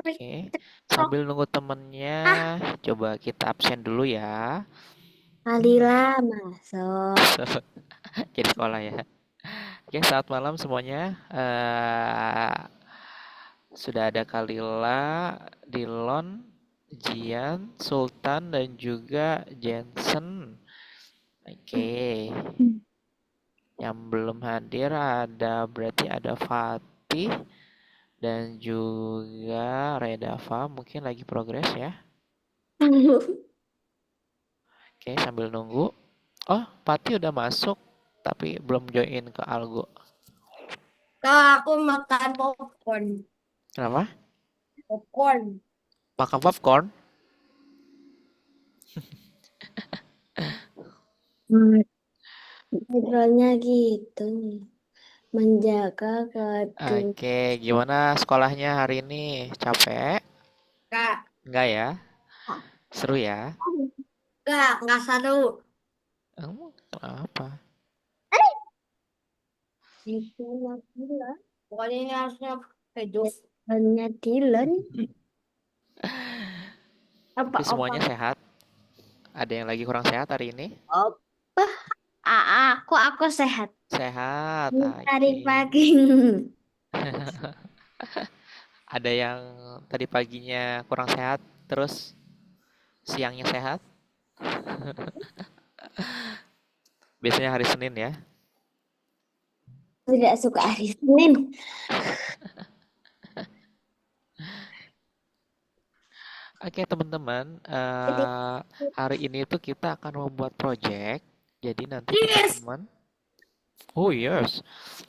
Oke, sambil nunggu temennya, coba kita absen dulu ya. Alila masuk. Jadi sekolah ya. Oke, selamat malam semuanya. Sudah ada Kalila, Dilon, Jian, Sultan, dan juga Jensen. Oke, yang belum hadir berarti ada Fatih dan juga Redava. Mungkin lagi progres ya. Oke, sambil nunggu. Oh, Fatih udah masuk, tapi belum join ke Algo. Kak, aku makan popcorn. Kenapa? Popcorn. Makan popcorn? Hmm, Intronya gitu. Menjaga keadaan. Oke, gimana sekolahnya hari ini? Capek? Kak, Enggak ya? Seru ya? nggak seru. Apa? Itu gila. Pokoknya ini harusnya hidup. Hanya Dylan. Tapi Apa-apa. semuanya sehat? Ada yang lagi kurang sehat hari ini? Apa? Aku sehat. Sehat, Dari oke. pagi. Ada yang tadi paginya kurang sehat, terus siangnya sehat? Biasanya hari Senin ya? Tidak suka hari Senin. Oke teman-teman, hari ini tuh kita akan membuat project. Jadi nanti Yes. teman-teman, oh yes,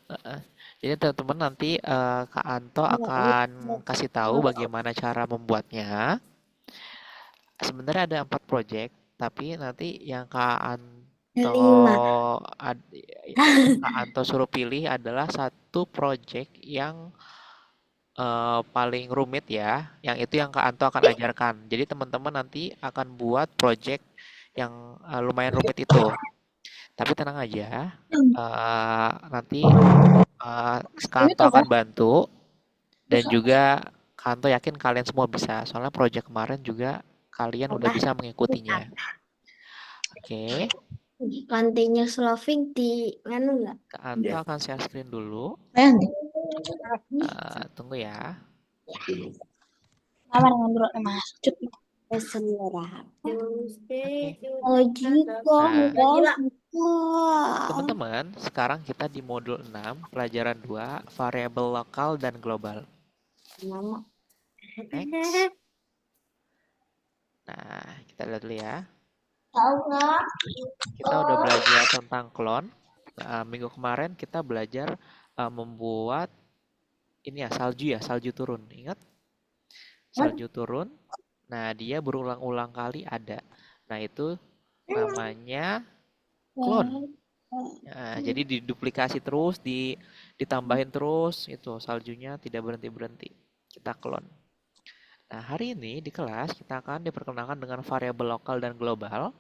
Heeh. Jadi teman-teman nanti Kak Anto akan kasih tahu bagaimana cara membuatnya. Sebenarnya ada 4 project, tapi nanti yang Lima. Kak Anto suruh pilih adalah satu project yang paling rumit ya, yang itu yang Kak Anto akan ajarkan. Jadi teman-teman nanti akan buat project yang lumayan rumit itu. Tapi tenang aja, nanti Kak Ini Anto tuh akan kan. bantu dan juga Kak Anto yakin kalian semua bisa. Soalnya project kemarin juga kalian udah Apa? bisa mengikutinya. Oke, Continuous loving di nganu nggak? Kak Anto akan share screen dulu. Tunggu ya. Kamar ngobrol sama Cut. Selera. Oke. Oh jika Nah, enggak. teman-teman, sekarang kita di modul 6, pelajaran 2, variabel lokal dan global. Nama. Next. Nah, kita lihat dulu ya. Tahu nggak? Kita udah belajar tentang clone. Minggu kemarin kita belajar membuat ini ya, salju turun. Ingat? Salju turun. Nah, dia berulang-ulang kali ada. Nah, itu namanya clone. Nah, jadi diduplikasi terus, ditambahin terus, itu saljunya tidak berhenti-berhenti. Kita clone. Nah, hari ini di kelas kita akan diperkenalkan dengan variabel lokal dan global.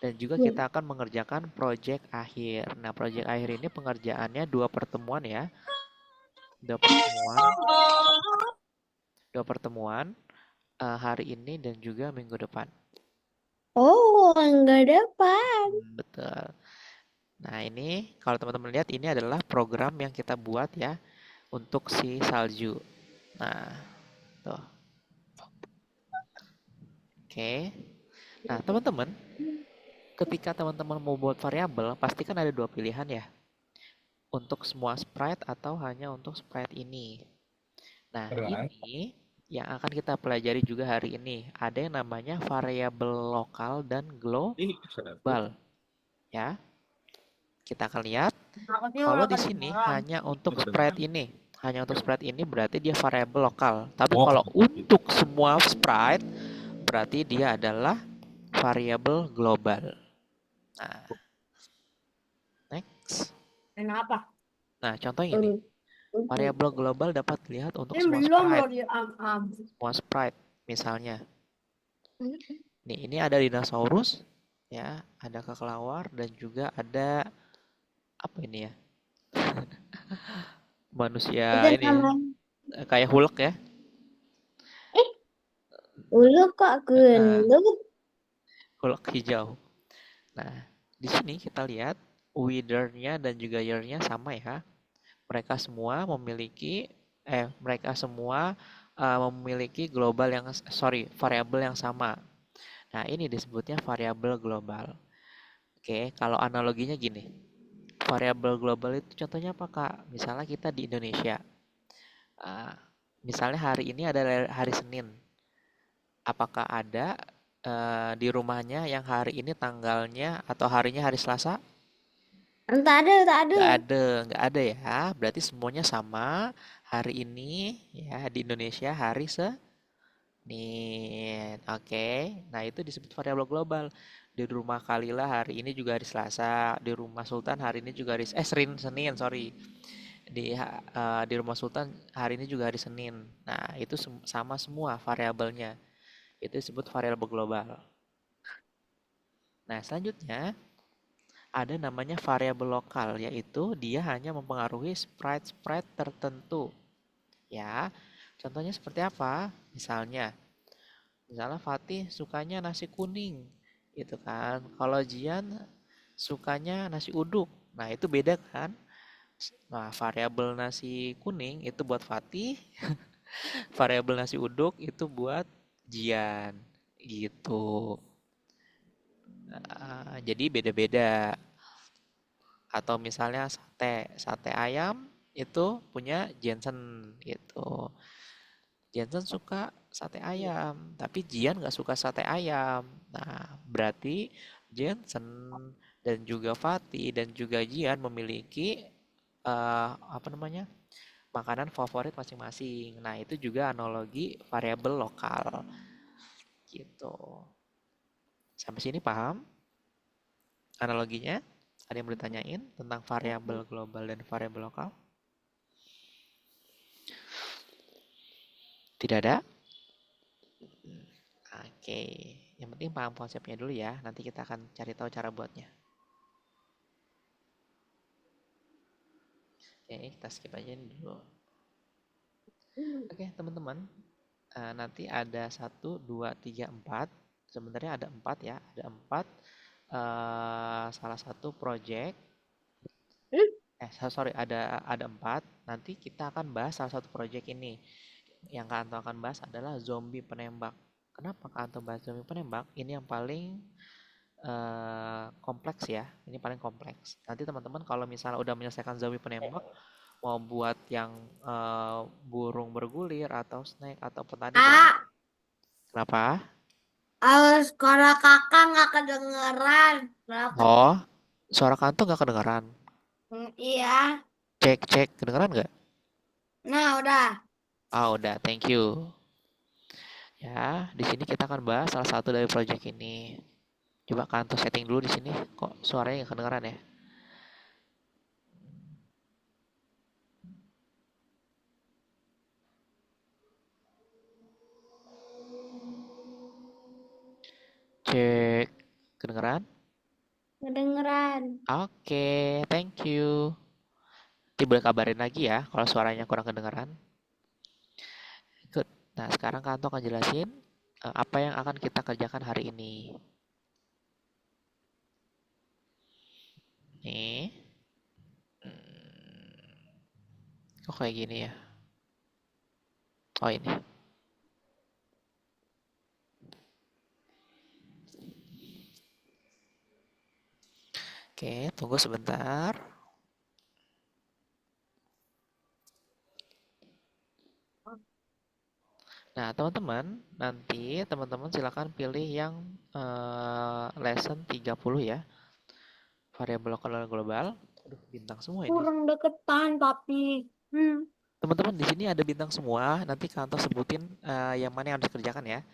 Dan juga kita akan mengerjakan project akhir. Nah, project akhir ini pengerjaannya dua pertemuan ya. Dua pertemuan, dua pertemuan hari ini dan juga minggu depan. Oh, enggak dapat. Betul. Nah, ini kalau teman-teman lihat ini adalah program yang kita buat ya untuk si salju. Nah, tuh. Oke. Nah, teman-teman, ketika teman-teman mau buat variabel, pasti kan ada dua pilihan ya. Untuk semua sprite atau hanya untuk sprite ini. Nah, ini yang akan kita pelajari juga hari ini. Ada yang namanya variabel lokal dan global. Ya, kita akan lihat Takutnya kalau udah di sini kedengeran. hanya untuk sprite ini. Hanya untuk sprite ini berarti dia variabel lokal. Tapi kalau untuk semua sprite berarti dia adalah variabel global. Nah, next. Kenapa? Nah, contoh ini. Variabel global dapat dilihat untuk Ini semua belum sprite. loh di am-am. Semua sprite, misalnya. Nih, ini ada dinosaurus, ya, ada kelelawar dan juga ada apa ini ya? Manusia Itu ini ya, namanya kayak Hulk ya. Ulu kok Ah, gendut. hulk hijau. Nah, di sini kita lihat weather-nya dan juga year-nya sama ya. Mereka semua memiliki mereka semua memiliki global yang variabel yang sama. Nah, ini disebutnya variabel global. Oke, kalau analoginya gini. Variabel global itu contohnya apa, Kak? Misalnya kita di Indonesia. Ah, misalnya hari ini adalah hari Senin. Apakah ada di rumahnya yang hari ini tanggalnya atau harinya hari Selasa? Tak ada, tak ada. Nggak ada ya. Berarti semuanya sama. Hari ini ya di Indonesia hari Senin. Oke. Nah, itu disebut variabel global. Di rumah Kalila hari ini juga hari Selasa. Di rumah Sultan hari ini juga hari Senin, sorry. Di rumah Sultan hari ini juga hari Senin. Nah, itu sama semua variabelnya. Itu disebut variabel global. Nah, selanjutnya ada namanya variabel lokal, yaitu dia hanya mempengaruhi sprite-sprite tertentu. Ya, contohnya seperti apa? Misalnya Fatih sukanya nasi kuning, gitu kan. Kalau Jian sukanya nasi uduk. Nah, itu beda kan? Nah, variabel nasi kuning itu buat Fatih, variabel nasi uduk itu buat Jian, gitu. Jadi beda-beda. Atau misalnya sate ayam itu punya Jensen gitu. Jensen suka sate ayam, tapi Jian nggak suka sate ayam. Nah, berarti Jensen dan juga Fatih dan juga Jian memiliki apa namanya makanan favorit masing-masing. Nah, itu juga analogi variabel lokal gitu. Sampai sini paham analoginya? Ada yang mau ditanyain tentang variabel global dan variabel lokal? Tidak ada? Oke, yang penting paham konsepnya dulu ya. Nanti kita akan cari tahu cara buatnya. Oke, kita skip aja ini dulu. Oke, teman-teman. Nanti ada satu, dua, tiga, empat. Sebenarnya ada empat ya. Ada empat. Salah satu project. Sorry, ada empat. Nanti kita akan bahas salah satu project ini. Yang Kanto akan bahas adalah zombie penembak. Kenapa Kanto bahas zombie penembak? Ini yang paling kompleks ya. Ini paling kompleks. Nanti teman-teman kalau misalnya udah menyelesaikan zombie penembak, mau buat yang burung bergulir atau snake ataupun tadi dengan Kak, kenapa? sekolah kakak nggak kedengeran. Kenapa? Oh, suara Kanto nggak kedengeran. Iya. Cek cek kedengeran nggak? Nah, udah. Ah udah, thank you. Ya, di sini kita akan bahas salah satu dari project ini. Coba Kanto setting dulu di sini. Kok suaranya nggak kedengeran ya? Cek, kedengeran? Kedengeran. Oke, thank you. Nanti boleh kabarin lagi ya kalau suaranya kurang kedengeran. Good. Nah, sekarang Kanto akan jelasin apa yang akan kita kerjakan hari ini. Nih, kok kayak gini ya? Oh ini. Oke, tunggu sebentar. Nah, teman-teman, nanti teman-teman silakan pilih yang lesson 30 ya. Variabel lokal dan global. Aduh, bintang semua ini. Kurang deketan, tapi. Hmm. Teman-teman, di sini ada bintang semua. Nanti Kantor sebutin yang mana yang harus dikerjakan ya.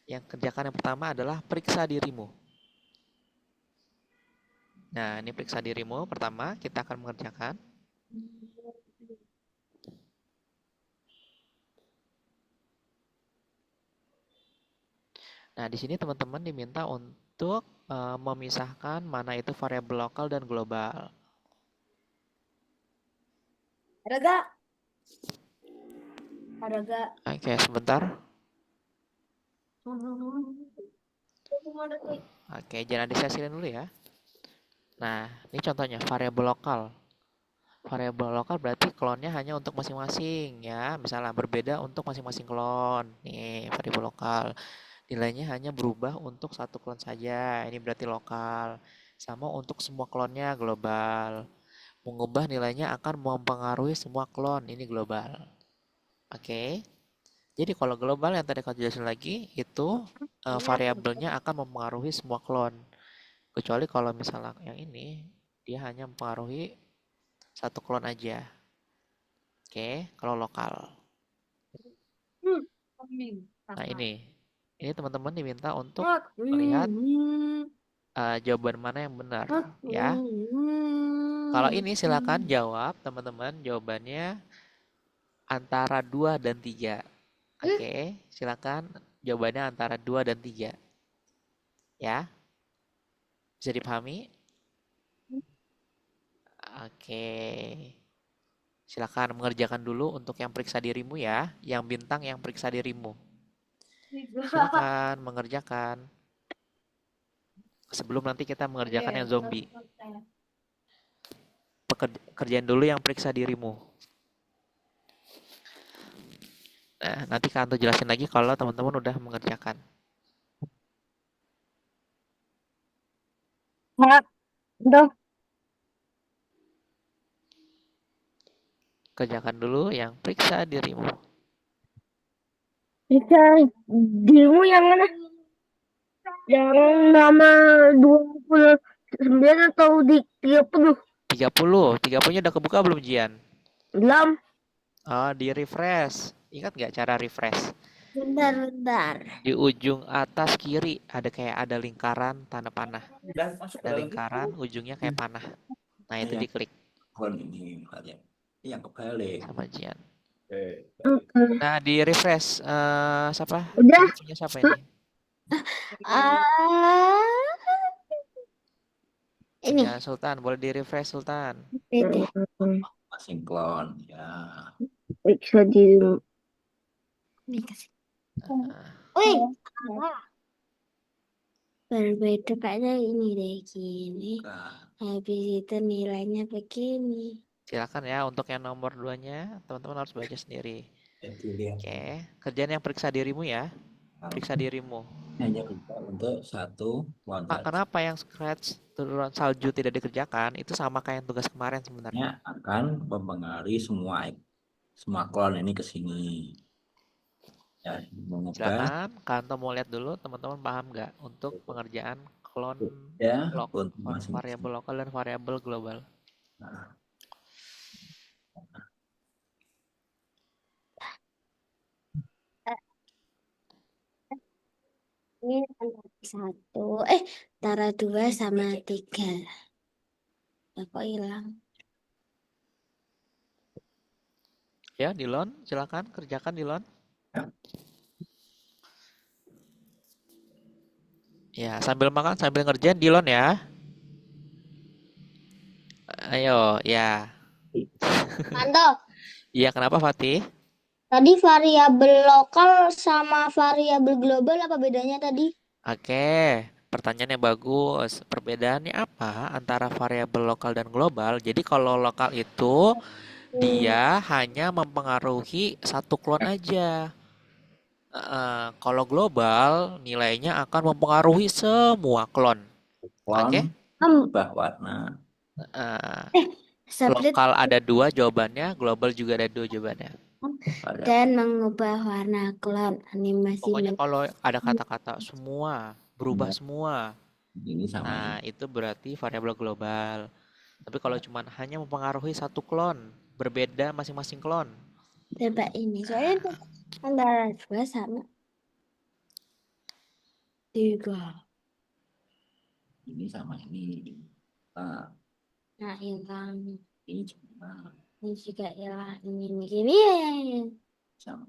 Yang kerjakan yang pertama adalah periksa dirimu. Nah, ini periksa dirimu. Pertama, kita akan mengerjakan. Nah, di sini teman-teman diminta untuk memisahkan mana itu variabel lokal dan global. Ada gak? Ada gak? Oke, sebentar. Oke, jangan disesilin dulu ya. Nah, ini contohnya variabel lokal. Variabel lokal berarti klonnya hanya untuk masing-masing ya. Misalnya berbeda untuk masing-masing klon. Nih, variabel lokal. Nilainya hanya berubah untuk satu klon saja. Ini berarti lokal. Sama untuk semua klonnya global. Mengubah nilainya akan mempengaruhi semua klon. Ini global. Oke. Jadi kalau global yang tadi aku jelasin lagi itu variabelnya akan mempengaruhi semua klon. Kecuali kalau misalnya yang ini dia hanya mempengaruhi satu klon aja. Oke, kalau lokal. Nah, ini teman-teman diminta untuk melihat jawaban mana yang benar ya. Kalau ini silakan jawab teman-teman, jawabannya antara 2 dan 3. Oke, silakan jawabannya antara 2 dan 3. Ya, bisa dipahami? Oke. Silakan mengerjakan dulu untuk yang periksa dirimu ya, yang bintang yang periksa dirimu. Silakan mengerjakan. Sebelum nanti kita mengerjakan yang zombie. Kerjaan dulu yang periksa dirimu. Nah, nanti Kanto jelasin lagi kalau teman-teman udah mengerjakan. Udah. Kerjakan dulu yang periksa dirimu. Bisa dirimu yang mana? Yang nama 29 atau di 30? 30. 30-nya udah kebuka belum, Jian? Belum. Oh, di refresh. Ingat nggak cara refresh? Bentar. Di ujung atas kiri ada lingkaran tanda panah. Ada lingkaran ujungnya kayak panah. Nah, itu diklik ini kalian yang kebalik sama Jian. Oke. Nah, di refresh siapa? Udah. Ini punya siapa ini? Ini. Punya Sultan. Boleh di refresh Sultan. masing klon ya. Bisa di Wih, berbeda kayaknya ini deh gini. Habis itu nilainya begini. Silakan ya untuk yang nomor 2-nya, teman-teman harus baca sendiri. Oke, kerjaan yang periksa dirimu ya. Periksa dirimu. Hanya bisa untuk satu klon saja. Kenapa yang scratch turun salju tidak dikerjakan? Itu sama kayak yang tugas kemarin sebenarnya. Akan mempengaruhi semua klon ini ke sini. Ya, mengubah Silakan, Kanto mau lihat dulu teman-teman paham nggak untuk pengerjaan klon ya lokal, untuk masing-masing. variabel lokal dan variabel global. Nah, Ini antara 2 sama 3. Kok hilang? Ya, Dilon, silakan kerjakan Dilon. Ya, sambil makan, sambil ngerjain Dilon ya. Ayo, ya. Kanto, Iya, kenapa Fatih? tadi variabel lokal sama variabel global apa bedanya tadi? Oke, pertanyaannya bagus. Perbedaannya apa antara variabel lokal dan global? Jadi kalau lokal itu dia hanya mempengaruhi satu klon aja. Kalau global nilainya akan mempengaruhi semua klon. Oke? berubah warna. Lokal ada 2 jawabannya, global juga ada 2 jawabannya. Dan mengubah warna klon animasi. Pokoknya kalau ada kata-kata semua, berubah semua. Ini sama Nah, itu berarti variabel global. Tapi kalau cuma hanya mempengaruhi satu klon, berbeda masing-masing klon. Coba ini, soalnya antara 2 sama 3. ini sama ini. Nah, hilang. Ini cuma Ini juga hilang. Ini gini ya. sama.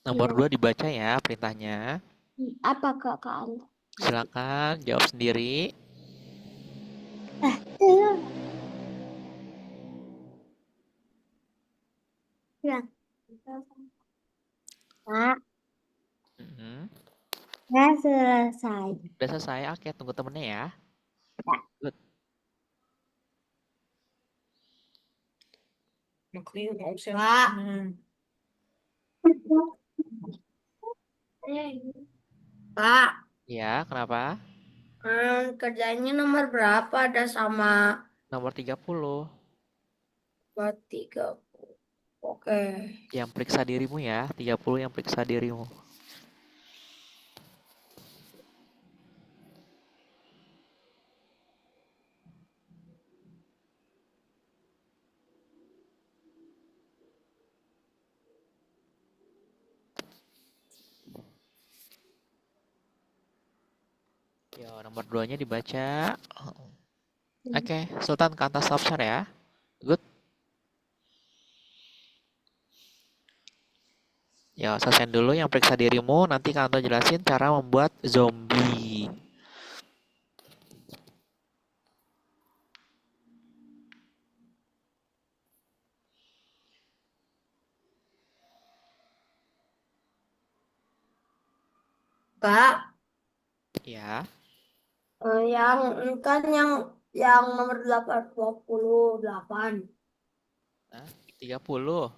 Nomor 2 dibaca ya perintahnya. Apa Kak? Silakan jawab sendiri. Pak, Mm-mm. saya selesai. Udah selesai, oke tunggu temennya ya. Good. Pak, Pak, Ya, kenapa? kerjanya nomor berapa? Ada sama Nomor 30. buat 3. Oke. Yang periksa dirimu ya, 30 yang periksa dirimu. Yo, nomor 2-nya dibaca. Oke, Sultan ke atas stop share ya. Good. Ya, selesaiin dulu yang periksa dirimu, nanti Kanto jelasin cara membuat zombie. Kak, Ya, yang kan yang nomor 28. nah, 30.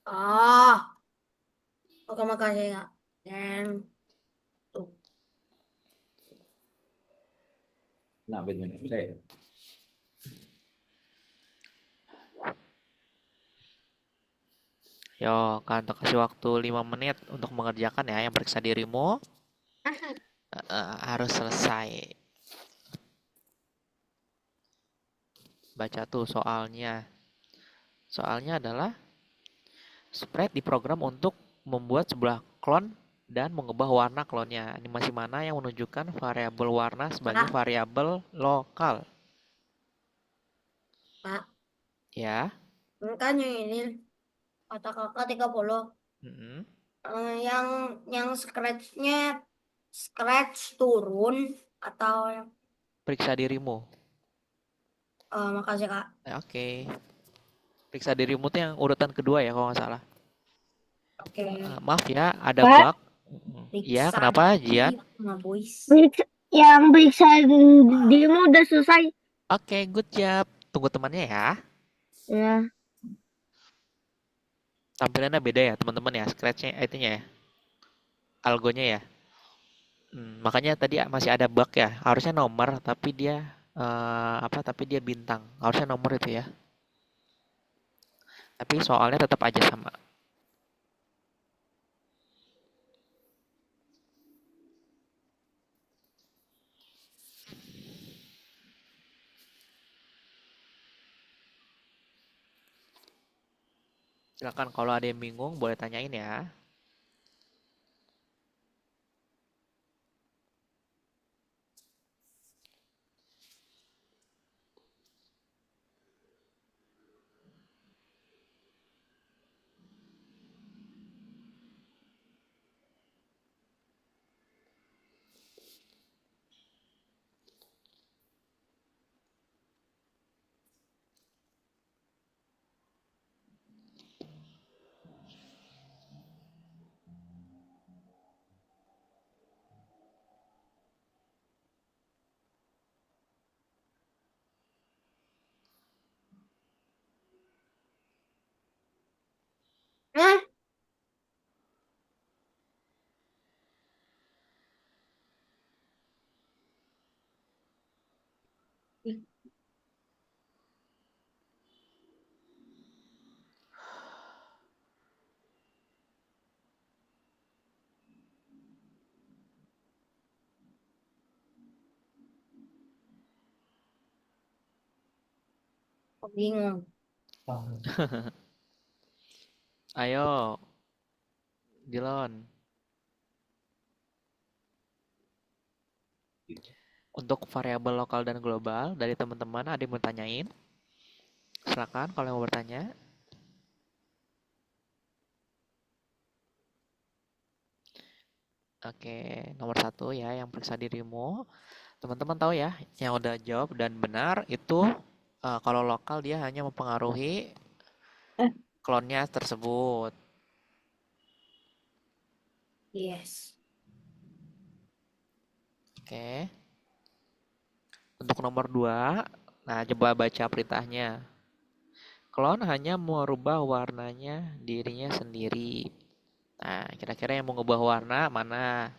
Ah, oke makasih Kak. Dan tuh. Nah, benar. Saya. Yo, Kanto kasih waktu 5 menit untuk mengerjakan ya yang periksa dirimu. Harus selesai. Baca tuh soalnya. Soalnya adalah Sprite diprogram untuk membuat sebuah klon dan mengubah warna klonnya. Animasi mana yang menunjukkan variabel warna sebagai Kak, variabel lokal? Kak, Ya. kan yang ini kata kakak 30. Mm-mm. Yang scratch turun atau Periksa dirimu. makasih Kak. Oke. Periksa dirimu tuh yang urutan kedua ya kalau nggak salah. Oke. Maaf ya, ada Kak, bug. Iya, kenapa Jian? Yang periksa dirimu udah selesai. Oke, good job. Tunggu temannya ya. Ya. Tampilannya beda ya teman-teman ya, scratch-nya itunya ya, algonya ya. Makanya tadi masih ada bug ya. Harusnya nomor tapi dia apa? Tapi dia bintang. Harusnya nomor itu ya. Tapi soalnya tetap aja sama. Silakan kalau ada yang bingung boleh tanyain ya. Eh, kok bingung. Ayo, Dilon. Untuk variabel lokal dan global dari teman-teman ada yang mau tanyain? Silakan kalau yang mau bertanya. Oke, nomor 1 ya yang periksa dirimu. Teman-teman tahu ya, yang udah jawab dan benar itu kalau lokal dia hanya mempengaruhi klonnya tersebut. Yes. Oke. Untuk nomor 2, nah coba baca perintahnya. Klon hanya merubah warnanya dirinya sendiri. Nah, kira-kira yang mau ngubah warna mana?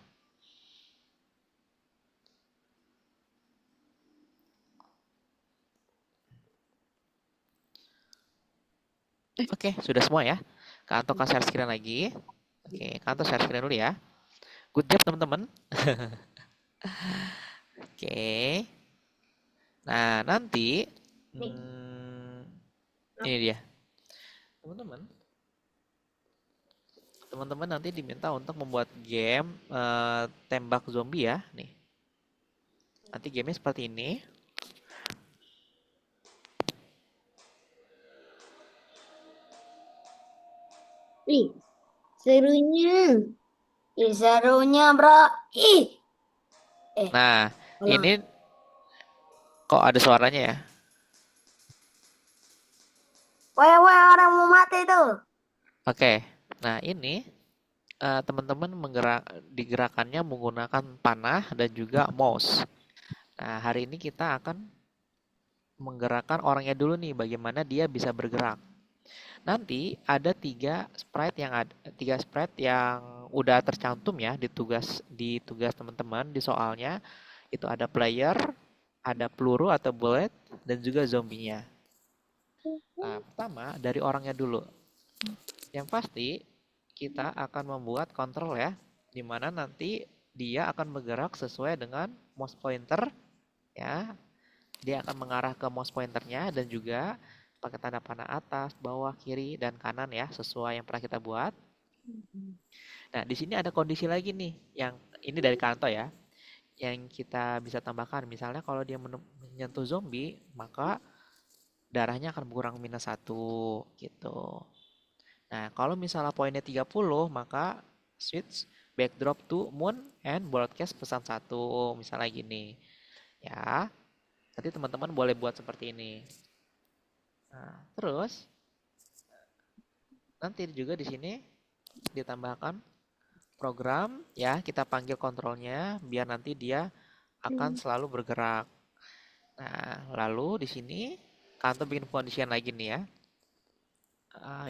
Oke, sudah semua ya. Kanto kan share screen lagi. Oke, Kanto share screen dulu ya. Good job teman-teman. Oke. Nah, nanti ini dia. Teman-teman, teman-teman nanti diminta untuk membuat game tembak zombie ya. Nih. Nanti gamenya seperti ini. Ih, serunya. Ih, serunya, bro. Ih. Nah, Ulang. ini kok ada suaranya ya? Weh, orang mau mati tuh. Oke. Nah, ini teman-teman digerakkannya menggunakan panah dan juga mouse. Nah, hari ini kita akan menggerakkan orangnya dulu nih, bagaimana dia bisa bergerak. Nanti ada tiga sprite yang udah tercantum ya di tugas teman-teman di soalnya. Itu ada player, ada peluru atau bullet, dan juga zombinya. Nah, pertama dari orangnya dulu. Yang pasti kita akan membuat kontrol ya, di mana nanti dia akan bergerak sesuai dengan mouse pointer ya. Dia akan mengarah ke mouse pointernya dan juga pakai tanda panah atas, bawah, kiri, dan kanan ya, sesuai yang pernah kita buat. Nah, di sini ada kondisi lagi nih, yang ini dari Kanto ya, yang kita bisa tambahkan. Misalnya kalau dia menyentuh zombie, maka darahnya akan berkurang -1 gitu. Nah, kalau misalnya poinnya 30, maka switch backdrop to moon and broadcast pesan 1, misalnya gini. Ya, nanti teman-teman boleh buat seperti ini. Nah, terus nanti juga di sini ditambahkan program ya, kita panggil kontrolnya biar nanti dia akan selalu bergerak. Nah, lalu di sini Kanto bikin condition lagi nih ya.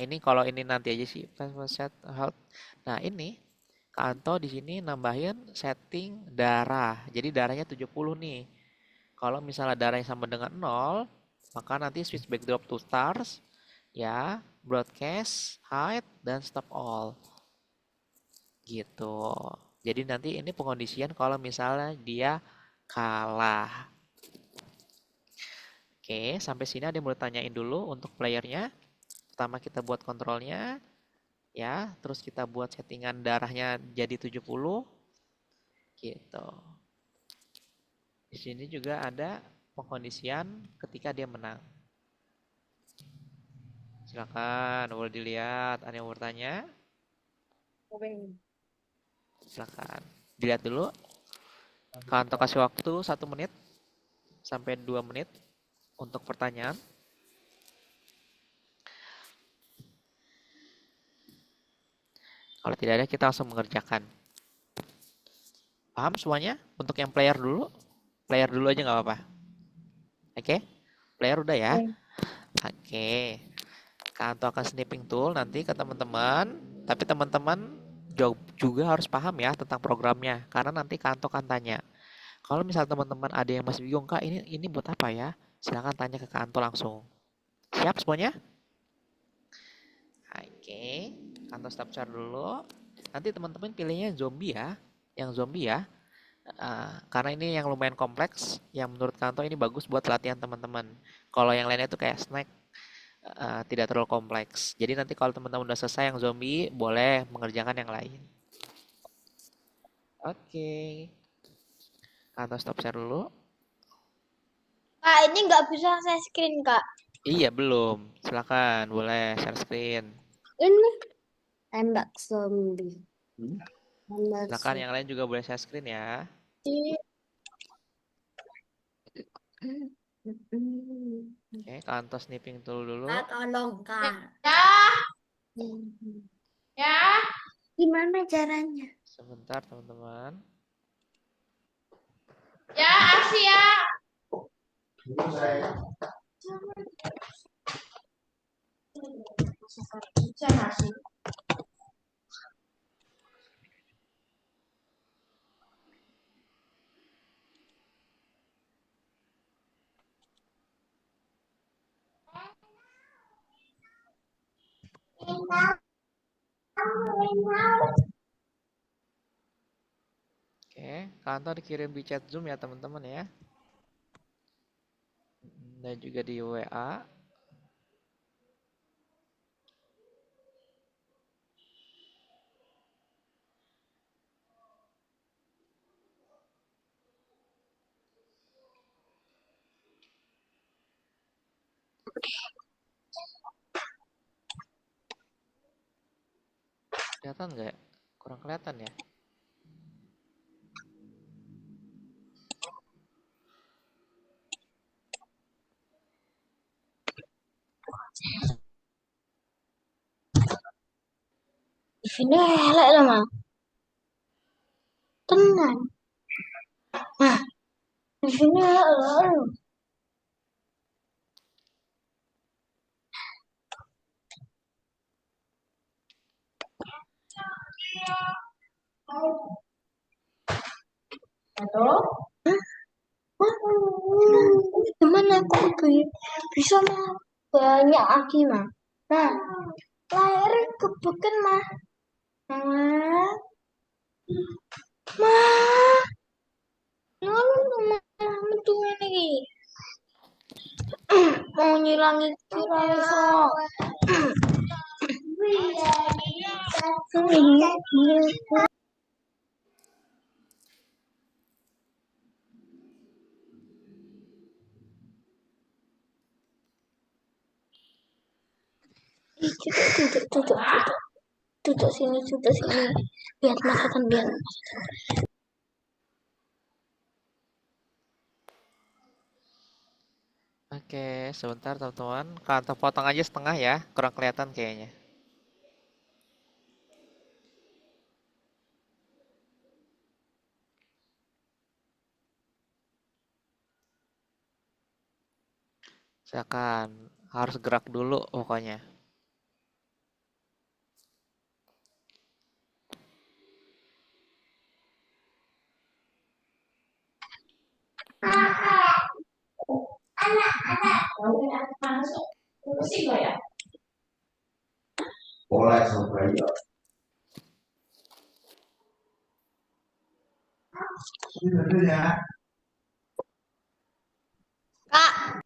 Ini kalau ini nanti aja sih set health. Nah, ini Kanto di sini nambahin setting darah. Jadi darahnya 70 nih. Kalau misalnya darahnya sama dengan 0, maka nanti switch backdrop to stars ya, broadcast, hide, dan stop all. Gitu. Jadi nanti ini pengondisian kalau misalnya dia kalah. Oke, sampai sini ada yang mau tanyain dulu untuk playernya. Pertama kita buat kontrolnya, ya, terus kita buat settingan darahnya jadi 70, gitu. Di sini juga ada pengkondisian ketika dia menang. Silakan, boleh dilihat. Ada yang mau bertanya? Silakan. Dilihat dulu. Kantor kasih waktu 1 menit sampai 2 menit untuk pertanyaan. Kalau tidak ada, kita langsung mengerjakan. Paham semuanya? Untuk yang player dulu aja nggak apa-apa. Oke? Player udah ya? Oke. Kanto akan snipping tool nanti ke teman-teman. Tapi teman-teman juga harus paham ya tentang programnya. Karena nanti Kanto akan tanya. Kalau misal teman-teman ada yang masih bingung, Kak, ini buat apa ya? Silahkan tanya ke Kanto langsung. Siap semuanya? Oke. Kanto stop share dulu. Nanti teman-teman pilihnya zombie ya. Yang zombie ya. Karena ini yang lumayan kompleks, yang menurut Kanto ini bagus buat latihan teman-teman. Kalau yang lainnya itu kayak snack, tidak terlalu kompleks. Jadi nanti kalau teman-teman udah selesai yang zombie, boleh mengerjakan yang lain. Oke. Kanto stop share dulu. Kak, ini nggak bisa saya screen, Kak. Iya, belum. Silakan, boleh share screen. Ini tembak zombie. Silakan yang lain juga boleh share screen ya. Oke, Kanto snipping tool dulu. Kak, tolong, Kak. Ya. Ya. Gimana caranya? Sebentar teman-teman. Ya, Asia. Oke, kantor dikirim di chat Zoom ya teman-teman ya. Dan juga di WA. Kelihatan nggak ya? Kurang kelihatan ya? Di sini elek lah, Mas. Tenang. Nah, di sini elek lah. Halo? Gimana aku bisa mah banyak lagi mah. Nah, lahirnya kebeken mah. Mah, mah, lalu mah metu ini mau nyilangi kira iso. Duduk sini, duduk sini. Lihat Mas Hasan, lihat Mas Hasan. Oke, sebentar teman-teman. Kantor potong aja setengah ya. Kurang kelihatan kayaknya. Silakan. Harus gerak dulu pokoknya. Boleh sampai ya. Ini ya. Kak,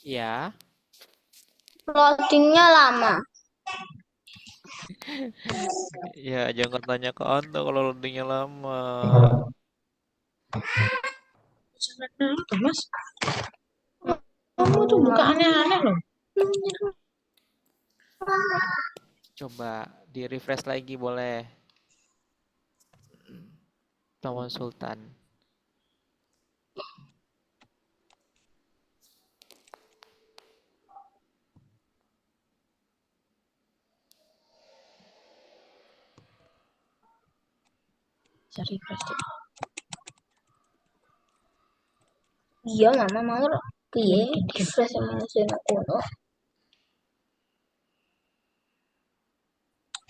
Iya. loadingnya lama. Ya, jangan tanya ke Anda kalau loadingnya lama. Mas, kamu tuh buka aneh-aneh loh. Coba di refresh lagi boleh. Teman Sultan. Cari plastik. Iya, mama mau loh. Iya, di flash sama mesin aku loh.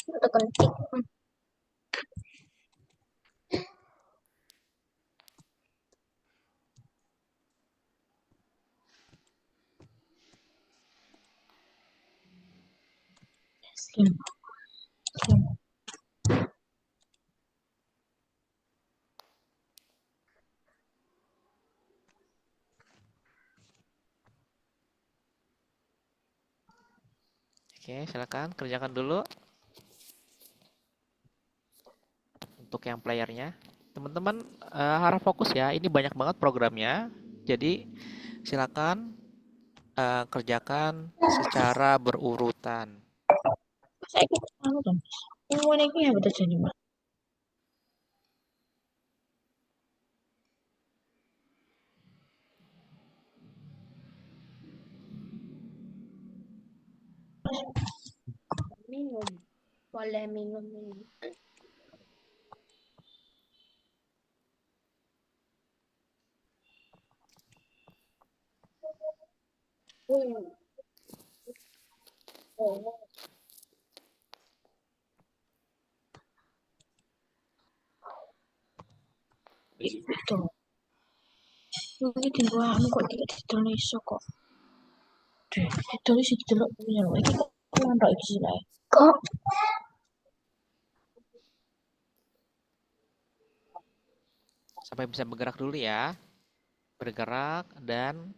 Tekan tik. Slim. Slim. Oke, silakan kerjakan dulu untuk yang playernya. Teman-teman harap fokus ya. Ini banyak banget programnya. Jadi silakan kerjakan secara berurutan. Saya ikut anu dong. Yang ini ya betul jadi Mas. boleh minum ini. Itu. Ini tinggal anu kok tidak ditulis kok. Deh, ditulis itu delok punya lho. Iki kok nonton iki sih lah. Kok Sampai bisa bergerak dulu ya. Bergerak dan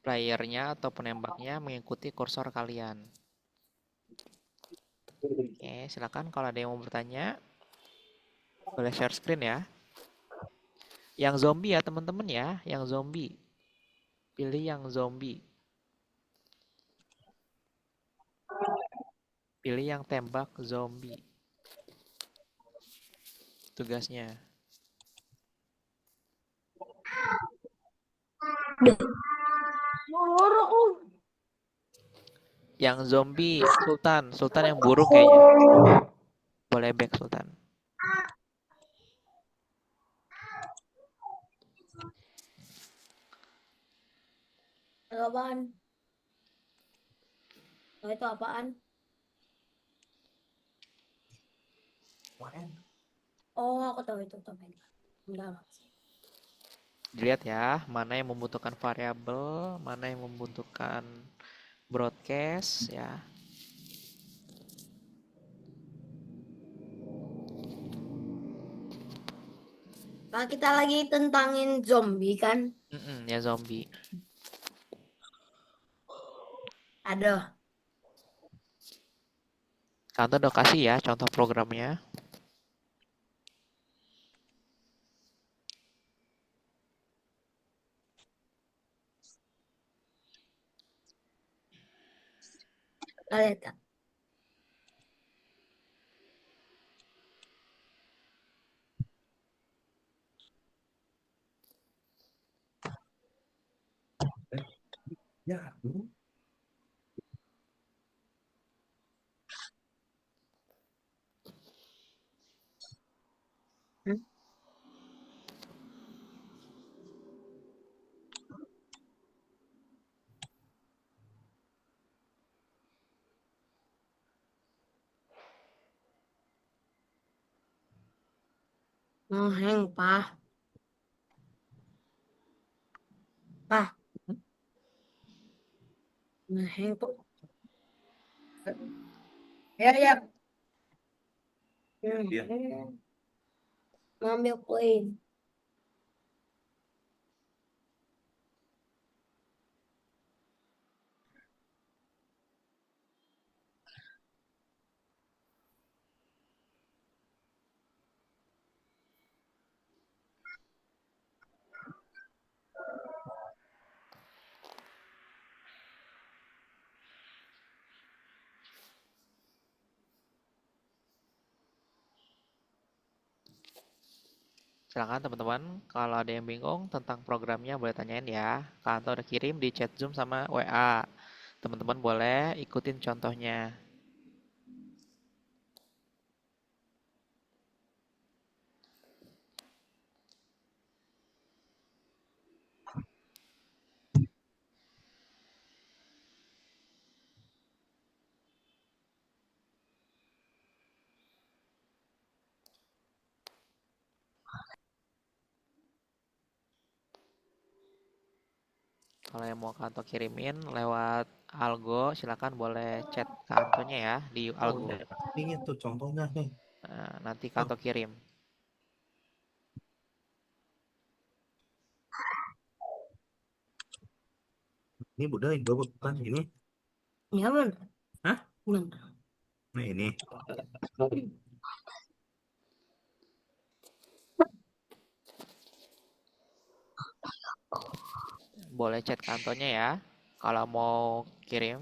playernya atau penembaknya mengikuti kursor kalian. Oke, silakan kalau ada yang mau bertanya, boleh share screen ya. Yang zombie ya teman-teman ya, yang zombie. Pilih yang zombie. Pilih yang tembak zombie. Tugasnya. Yang zombie Sultan. Sultan yang buruk kayaknya. Boleh back Sultan. Itu apaan? Oh, itu apaan? Oh, aku tahu itu topeng. Enggak. Dilihat ya, mana yang membutuhkan variabel, mana yang membutuhkan broadcast ya. Nah, kita lagi tentangin zombie kan? Ya zombie. Ada. Kantor udah kasih ya contoh programnya. Lihat tak? Ya, Ngeheng, Pak. Pak. Ngeheng, Pak. Ya, ya. Iya. Ngambil poin. Silakan teman-teman, kalau ada yang bingung tentang programnya boleh tanyain ya. Kantor udah kirim di chat Zoom sama WA. Teman-teman boleh ikutin contohnya. Kalau yang mau kantor kirimin lewat Algo, silakan boleh chat kantornya ya di Algo. Ini tuh contohnya nih. Nah, nanti kantor kirim. Ini Bunda yang bawa bukan ini. Ya, mana? Hah? Mana? Nah ini. Boleh chat kantornya ya. Kalau mau kirim.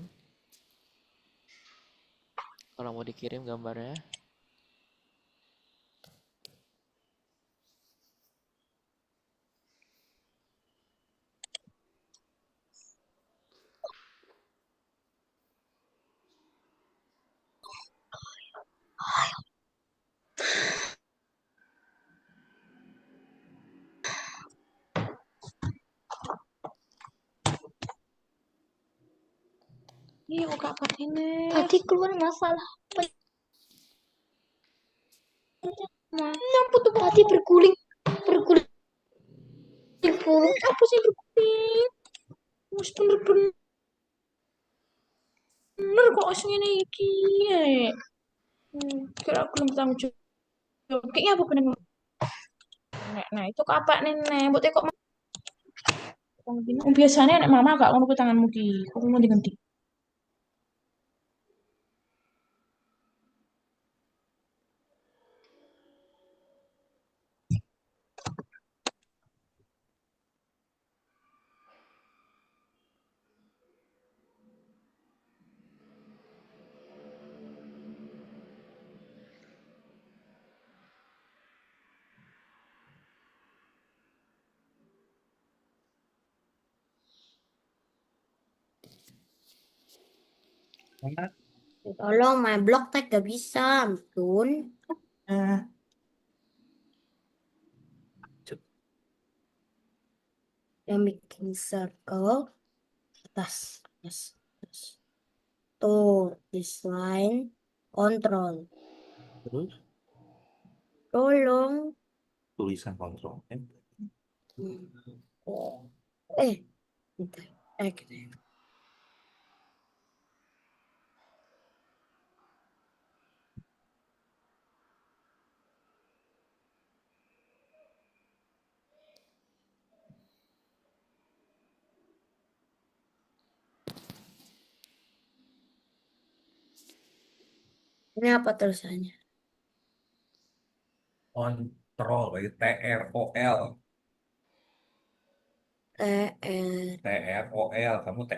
Kalau mau dikirim gambarnya. Iya kok kapan ini? Tadi keluar masalah. Nah, nyampu tuh Tadi berguling bulu. apa sih berkutik? Wis bener-bener kok asing ini iki ya. Kira aku belum tanggung jawab. Kayaknya apa bener? Nah, itu kapak nenek. Mbok kok biasanya nek mama gak ngono ku tanganmu ki. Kok mau diganti? Mana? Tolong main blok tag gak bisa, Ampun. Eh, Yang bikin circle atas. Yes. Yes. Tuh, this line control. terus Tolong. tulisan kontrol M. Bentar. Gitu. Ini apa tulisannya? Kontrol, berarti TROL. TR. TROL, kamu T.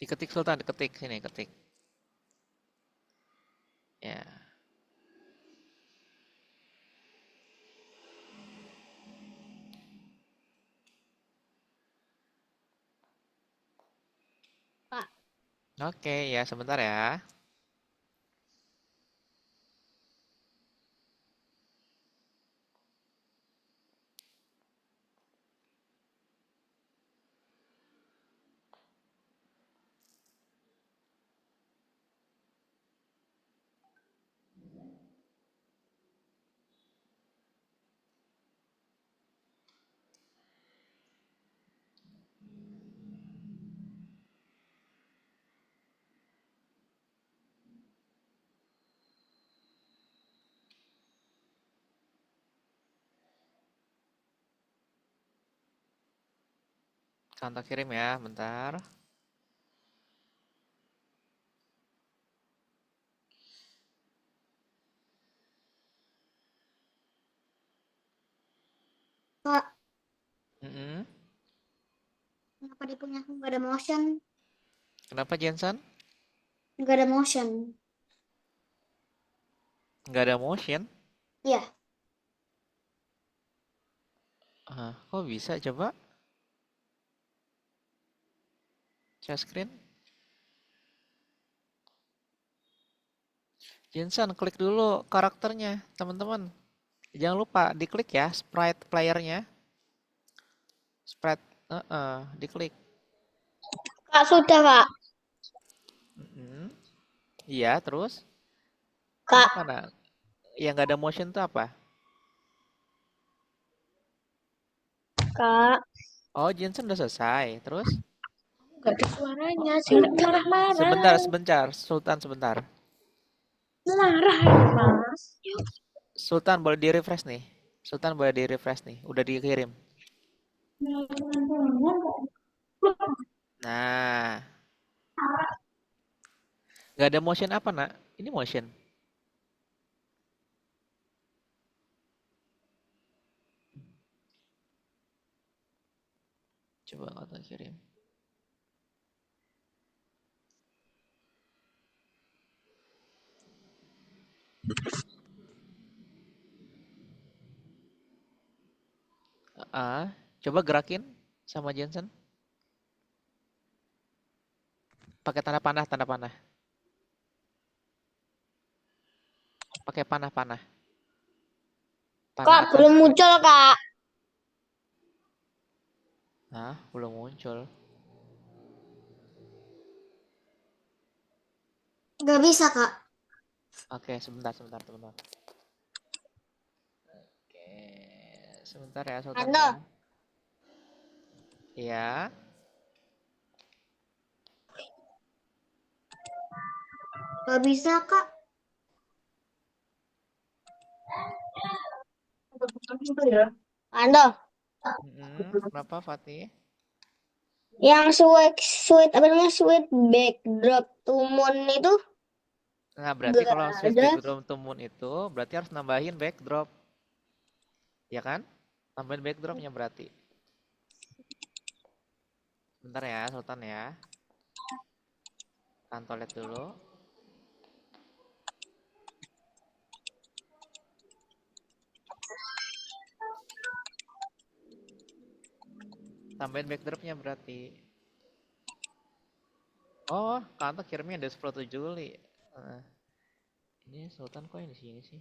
Diketik Sultan, diketik sini, ketik. Ya. Pak. Oke, ya sebentar ya. Contoh kirim ya, bentar. Pak, Mm-mm. kenapa dia punya aku nggak ada motion? Kenapa Jensen? Nggak ada motion. Nggak ada motion? Iya, Kok bisa coba? Share screen. Jensen, klik dulu karakternya, teman-teman. Jangan lupa diklik ya, sprite playernya. Sprite, diklik. Pak sudah Pak. Mm-mm. Iya, terus? Kak, Ini mana? Yang nggak ada motion itu apa? Kak, Oh, Jensen udah selesai. Terus? Nggak ada suaranya. Jangan marah-marah. Sebentar, Sultan sebentar. Marah ya, Mas. Sultan boleh di-refresh nih. Sultan boleh di-refresh nih. Udah dikirim. Nah, nggak ada motion apa, Nak? Ini motion. Coba kau kirim. Coba gerakin sama Jensen. Pakai tanda panah, tanda panah. Pakai panah-panah. Panah Kak, atas. belum muncul, Kak. Nah, belum muncul. Nggak bisa, Kak. Oke, sebentar. Oke, sebentar ya Sultan Ando. ya. Iya. Nggak bisa, Kak. Ando. Kenapa Fatih? Yang sweet apa namanya sweet backdrop to moon itu Nah, berarti nggak kalau switch ada. backdrop to moon itu berarti harus nambahin backdrop. Ya kan? Tambahin backdropnya berarti. Bentar ya Sultan ya. Tahan lihat dulu. Tambahin backdropnya berarti. Oh, kantor kirimnya ada 10 Juli. Ini Sultan kok yang di sini sih?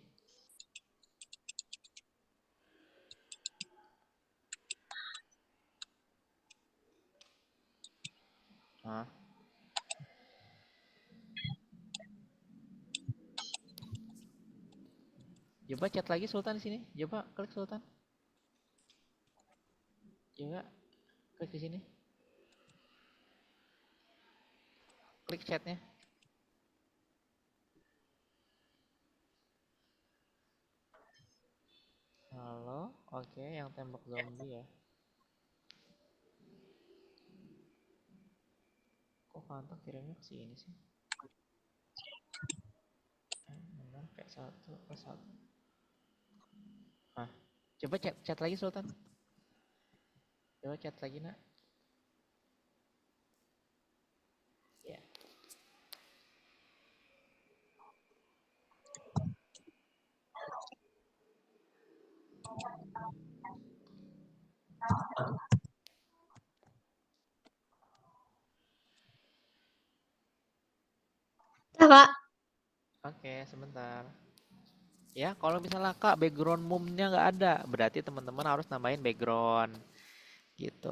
Hah? Coba chat lagi Sultan di sini. Coba klik Sultan. Coba klik di sini. Klik chatnya. Halo, oke, yang tembak zombie ya. Kok kantor kirimnya ke sini sih? Benar kayak satu ke satu. Coba chat lagi Sultan. Coba chat lagi nak. Ya. Ya, Kak. Oke, sebentar. Ya, kalau misalnya Kak background mumnya nggak ada, berarti teman-teman harus nambahin background gitu.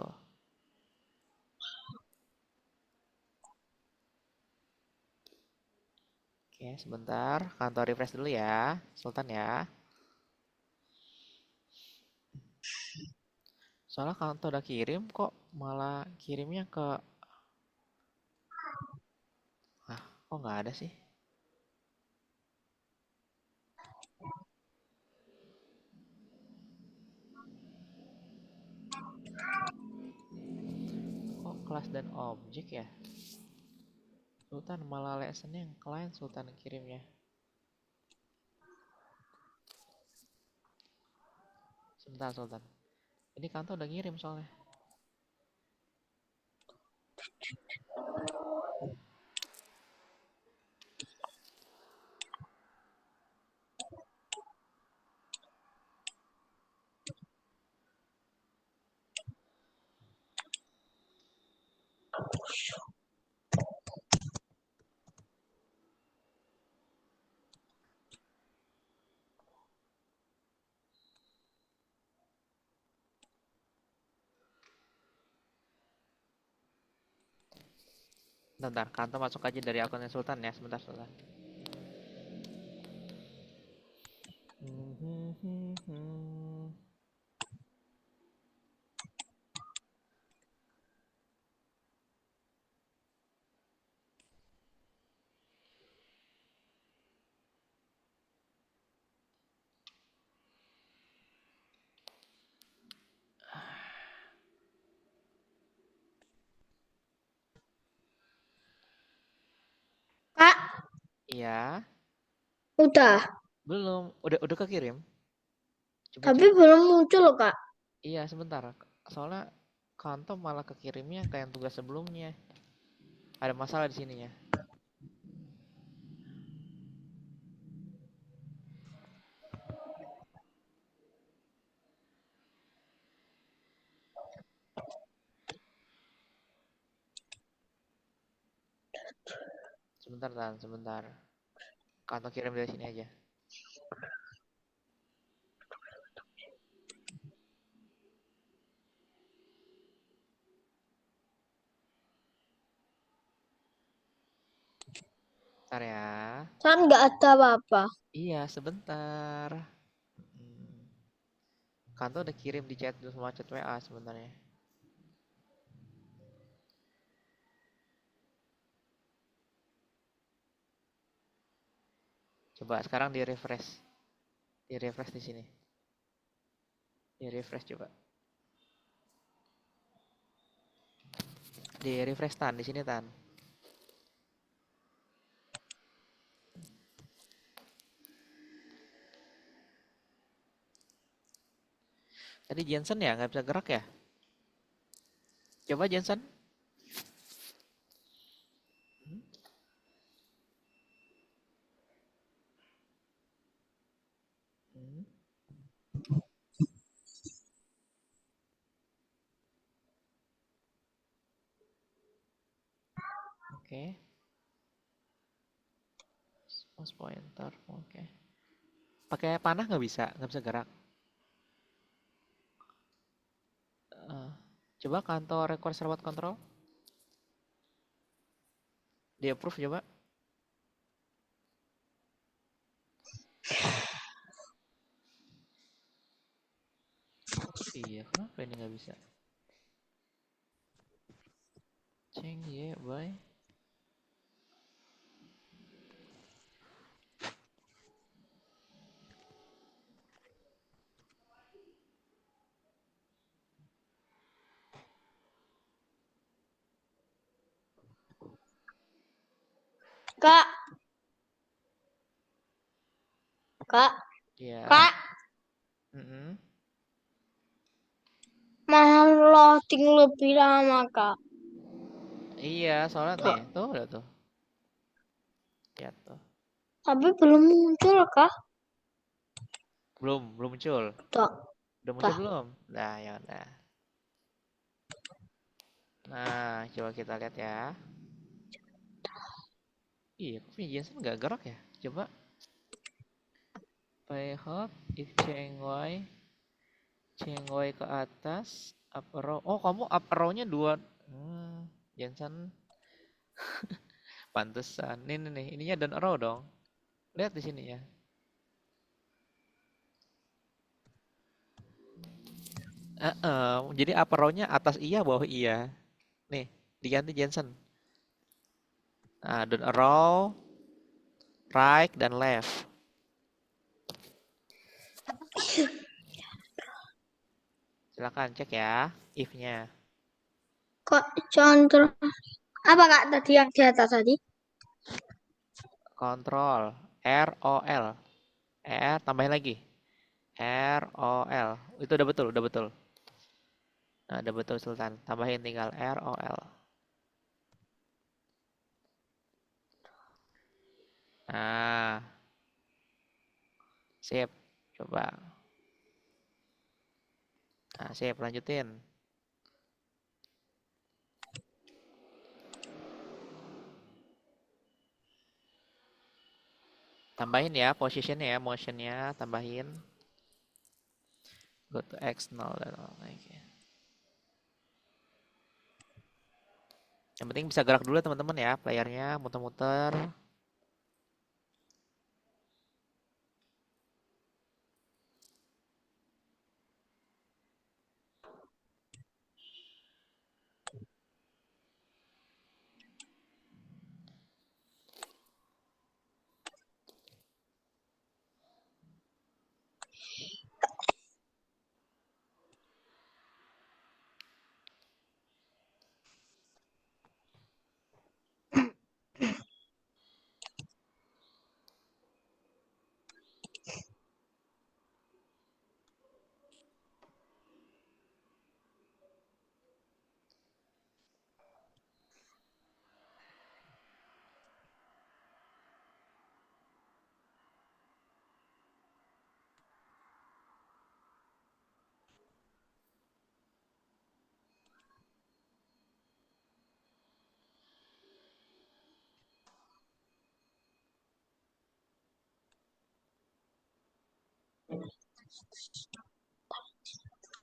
Oke, sebentar. Kantor refresh dulu ya, Sultan ya. Soalnya kantor udah kirim kok malah kirimnya ke kok nggak ada sih? Kok kelas dan objek ya? Sultan malah lessonnya yang client Sultan kirimnya. Sebentar Sultan. Ini kantor udah ngirim soalnya. Bentar, kantor masuk aja dari akunnya Sultan ya, sebentar Sultan. Iya, Udah, belum. Udah kekirim. Coba tapi cek. belum muncul loh, Kak. Iya, sebentar. Soalnya Kanto malah kekirimnya kayak yang tugas sebelumnya. Ada masalah di sininya. Sebentar, Tan, sebentar. Kanto kirim dari sini aja. Bentar ya. Kan nggak ada apa-apa. Iya, sebentar. Hmm. Kanto udah kirim di chat semua chat WA sebenarnya. Coba sekarang di refresh. Di refresh di sini. Di refresh coba. Di refresh Tan di sini Tan. Tadi Jensen ya nggak bisa gerak ya? Coba Jensen. Hmm, hmm, Oke. Mouse pointer. Oke. Pakai panah nggak bisa gerak. Eh, coba kantor request remote control. Di approve coba. Iya, kenapa ini nggak bisa? Ceng ye, boy. Kak, Kak, Iya. Kak, Mm-mm. malah loading lebih lama, Kak. Iya, soalnya nih, Tuh. tuh udah tuh. Lihat tuh. Tapi belum muncul, Kak. Belum muncul. Tuh, Udah muncul tuh. belum? Nah, ya udah. Nah, coba kita lihat ya. Iya, kok Jensen nggak gerak ya? Coba play hop, if Cengwai ke atas, up arrow. Oh, kamu up arrow-nya dua. Jensen pantesan. Nih, ininya down arrow dong. Lihat di sini ya. Jadi up arrow-nya atas iya, bawah iya. Nih, diganti Jensen. Nah, down arrow, right dan left. Silakan cek ya, if-nya. Kok control apa, Kak, tadi yang di atas tadi? Control, R, O, L. Tambahin lagi. R, O, L. Itu udah betul, udah betul. Nah, udah betul Sultan. Tambahin tinggal R, O, L. Nah, sip. Coba. Nah, sip. Lanjutin. Tambahin ya positionnya ya, motionnya. Tambahin. Go to X0 dan oke. Yang penting bisa gerak dulu teman-teman ya, playernya muter-muter.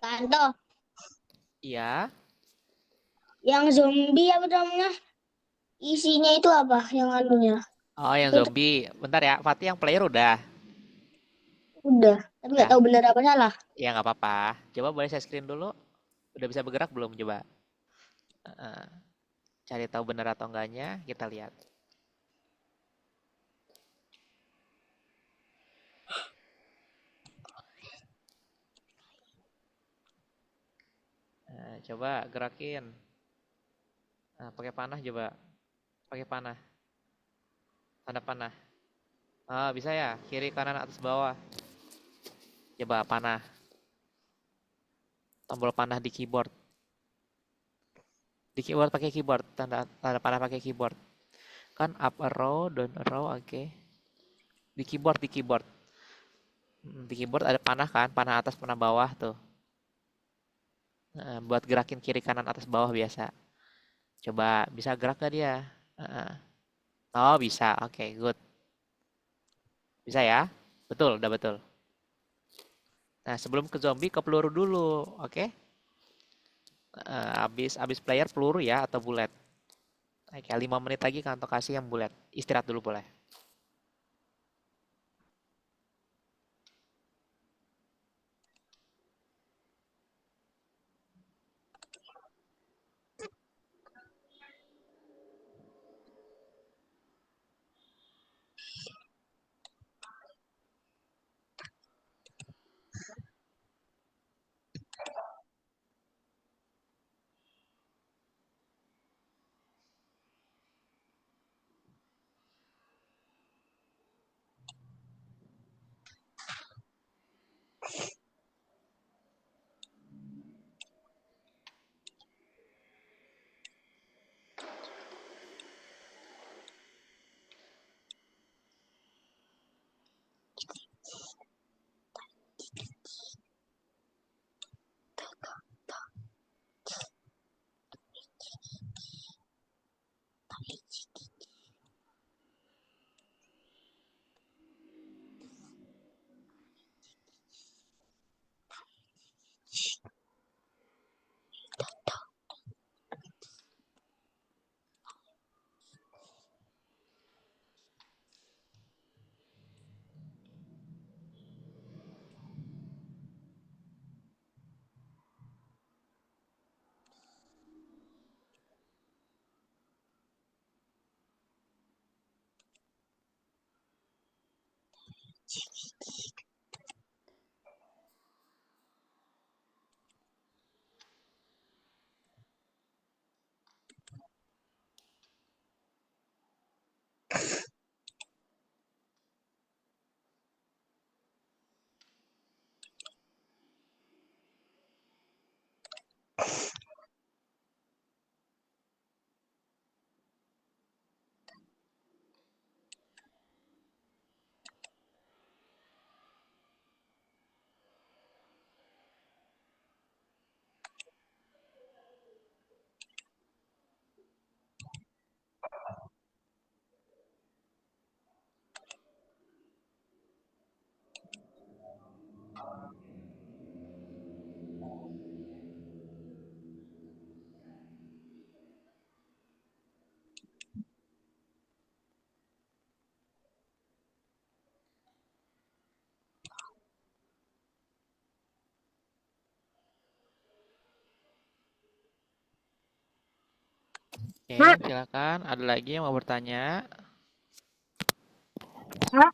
Kanto, Iya. yang zombie apa namanya? Isinya itu apa? Yang anunya? Oh, yang Itu zombie. Bentar ya, Fatih yang player udah. udah, tapi nggak Udah. tahu benar apa salah. Ya nggak apa-apa. Coba boleh saya screen dulu. Udah bisa bergerak belum? Coba. Heeh. Cari tahu benar atau enggaknya, kita lihat. Nah, coba gerakin. Nah, pakai panah coba. Pakai panah. Tanda panah. Ah, bisa ya? Kiri, kanan, atas, bawah. Coba panah. Tombol panah di keyboard. Di keyboard pakai keyboard. Tanda panah pakai keyboard. Kan up arrow, down arrow, oke. Di keyboard, di keyboard. Di keyboard ada panah kan? Panah atas, panah bawah tuh. Nah, buat gerakin kiri, kanan, atas, bawah biasa. Coba, bisa gerak gak dia? Oh, bisa. Oke, good. Bisa ya? Betul, udah betul. Nah, sebelum ke zombie, ke peluru dulu. Oke? Habis player peluru ya, atau bullet. Oke, 5 menit lagi kantor kasih yang bullet. Istirahat dulu boleh. Oke, Mak, silakan. Ada lagi yang mau bertanya? Mak,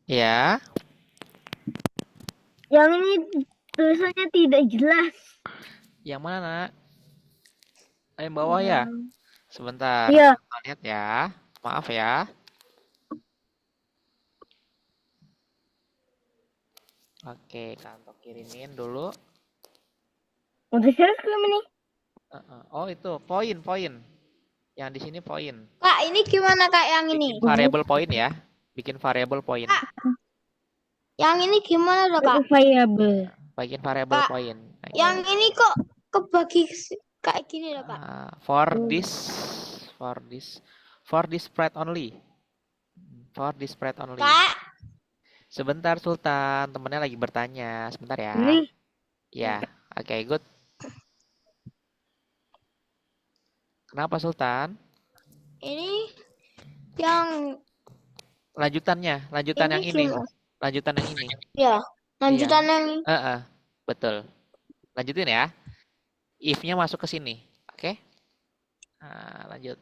Ya. yang ini tulisannya tidak jelas. Yang mana, Nak? Yang bawah ya? Sebentar. Iya. Kita lihat ya. Maaf ya. Oke, kantor kirimin dulu. Udah serius belum ini? Oh, itu poin. Yang di sini poin. Kak, ini gimana Kak yang ini? Bikin variabel poin ya. Bikin variabel poin. Yang ini gimana loh Kak? Variable. Bikin variabel Kak, poin. Yang ini kok kebagi kayak gini loh Kak? For this spread only. For this spread only. Kak, Sebentar Sultan, temennya lagi bertanya. Sebentar ya. Ini Ya, oke, good. Kenapa Sultan? ini yang Lanjutan yang ini. gimana? Lanjutan yang ini. Ya, lanjutan Iya. yang Betul. Lanjutin ya. If-nya masuk ke sini. Oke? Nah, lanjut.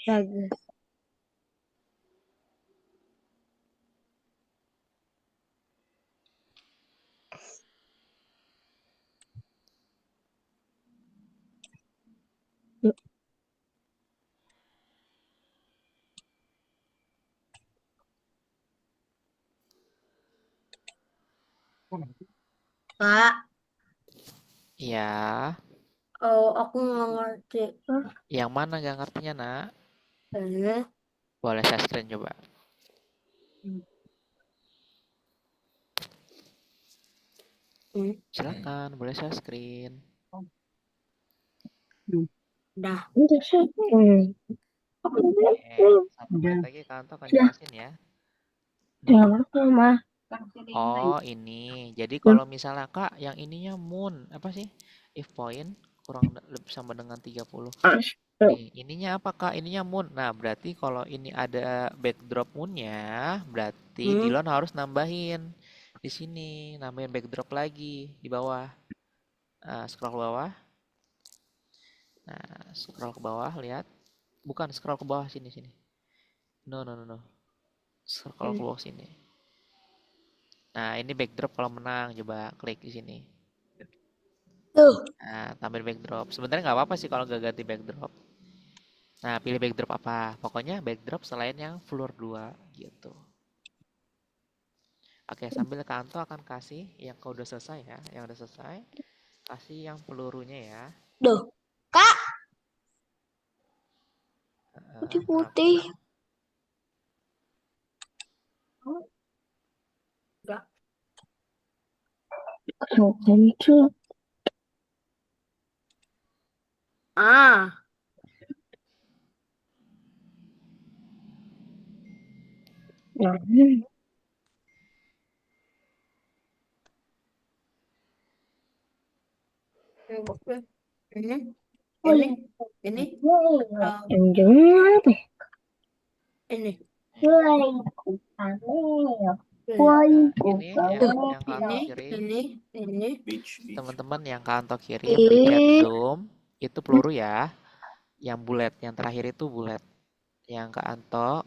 bagus. Kak, Ya. aku nggak ngerti. Yang mana gak ngertinya, Nak? Eh, Boleh saya screen coba. Silakan, boleh saya screen. Dah. Oke, satu menit lagi Kanto akan jelasin ya. Oh, ini. Jadi kalau misalnya Kak, yang ininya moon, apa sih? If point kurang lebih sama dengan 30. Nih, ininya apa Kak? Ininya moon. Nah, berarti kalau ini ada backdrop moonnya, berarti Dilon harus nambahin di sini, nambahin backdrop lagi di bawah. Scroll ke bawah. Nah, scroll ke bawah, lihat. Bukan scroll ke bawah sini. No. Scroll ke bawah sini. Nah, ini backdrop kalau menang, coba klik di sini. Nah, tambahin backdrop. Sebenarnya nggak apa-apa sih kalau nggak ganti backdrop. Nah, pilih backdrop apa? Pokoknya backdrop selain yang floor 2 gitu. Oke, sambil Kanto akan kasih yang udah selesai ya. Yang udah selesai, kasih yang pelurunya ya. Duh, Kak, Putih. enggak. Ah, ini, ini, ini. Nah, ini yang Kanto kirim. Ini. Teman-teman yang Kanto kirim di chat Zoom itu peluru ya. Yang bulat, yang terakhir itu bulat. Yang Kanto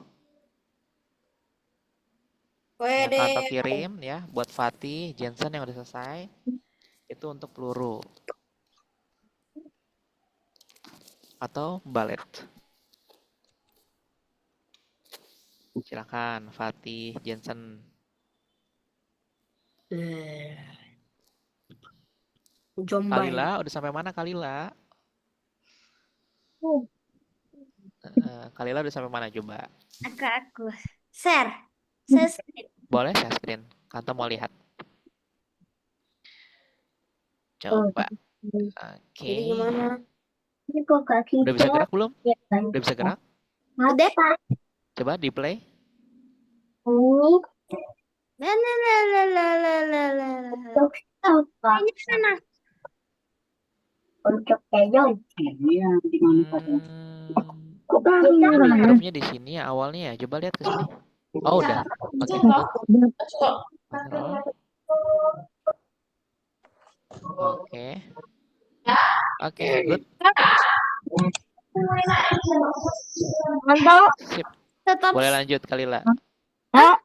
yang Kanto kirim ya buat Fatih, Jensen yang udah selesai. Itu untuk peluru. Atau balet. Silakan Fatih, Jensen. Kalila, udah sampai mana Kalila? Kalila udah sampai mana coba? Aku. Share. Screen. Boleh saya screen. Kanto mau lihat. Coba. Oke. Jadi gimana? Ini kok kaki. Udah bisa gerak belum? Udah bisa gerak? Ada Pak. Coba di play. Ini sana. Untuk kejon. Backdropnya di sini ya awalnya ya. Coba lihat ke sini. Oh udah. Oke. Oke, good. Mantap. Sip. Tetap. Boleh lanjut Kalila. Mantap.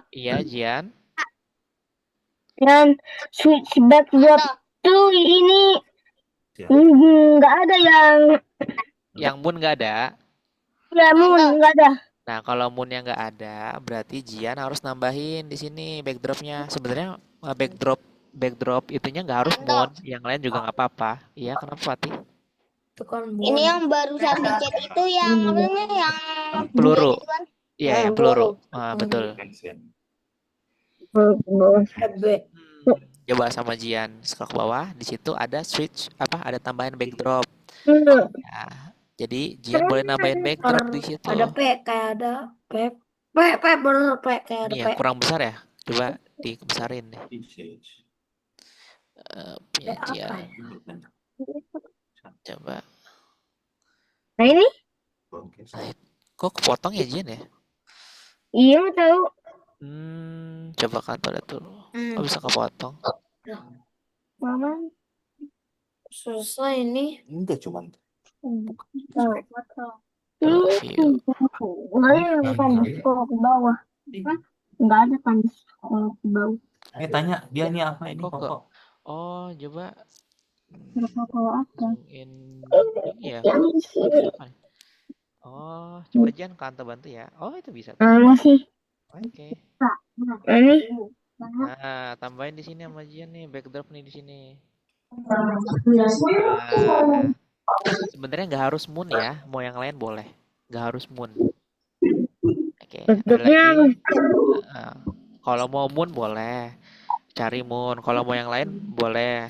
Iya, Jian. Dan switch backdrop tuh ini nggak ada yang moon nggak ada. Ya moon nggak ada. Nah kalau moon yang nggak ada, berarti Jian harus nambahin di sini backdropnya. Sebenarnya backdrop itunya nggak harus moon, yang lain juga nggak apa-apa. Iya, kenapa Fatih? Ini yang barusan di chat itu yang apa namanya yang peluru. Iya, yang peluru. Betul. Coba sama Jian scroll ke bawah. Di situ ada switch apa? Ada tambahan backdrop. Enggak. Ya, jadi Jian boleh nambahin backdrop di situ. Ada P kayak ada P. P bener P kayak ada Ini P. ya kurang besar ya. Coba dibesarin deh. Message. Punya P apa Jian. ya? Coba. Nah ini? Broadcast. Kok kepotong ya Jian ya? Iya nggak tahu. Coba kantor lihat dulu. Kok bisa kepotong? Mama susah ini. Enggak cuman. Coba view. Nggak ada tandus kalau ke bawah. Nggak ada tandus kalau ke bawah. Tanya dia nih apa ini Kok kok? Oh, coba Kalau apa? zoom in ini ya. Yang di sini. Apa nih? Oh, coba Jian kantor bantu ya. Oh, itu bisa tuh. Masih. Oke. Ini. Nah, tambahin di sini sama Jian nih backdrop nih di sini. Nah. Sebenarnya nggak harus moon ya, mau yang lain boleh. Nggak harus moon. Oke, ada Bentuknya lagi. Kalau mau moon boleh, cari moon. Kalau mau yang lain boleh.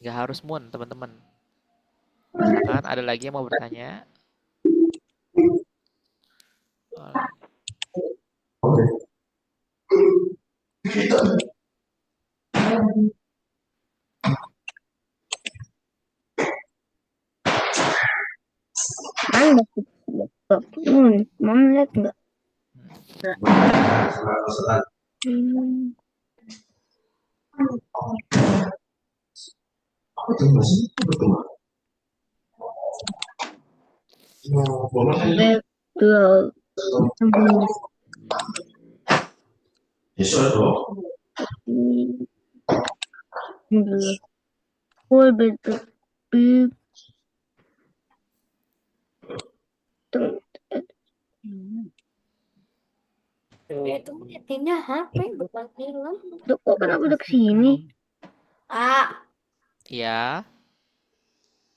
Nggak harus moon, teman-teman. Misalkan ada lagi yang mau bertanya. mana laptop? Mama lihat nggak? Betul. Full betul. Itu liatinnya HP bukan film. Tuh kok kenapa udah kesini? Ya,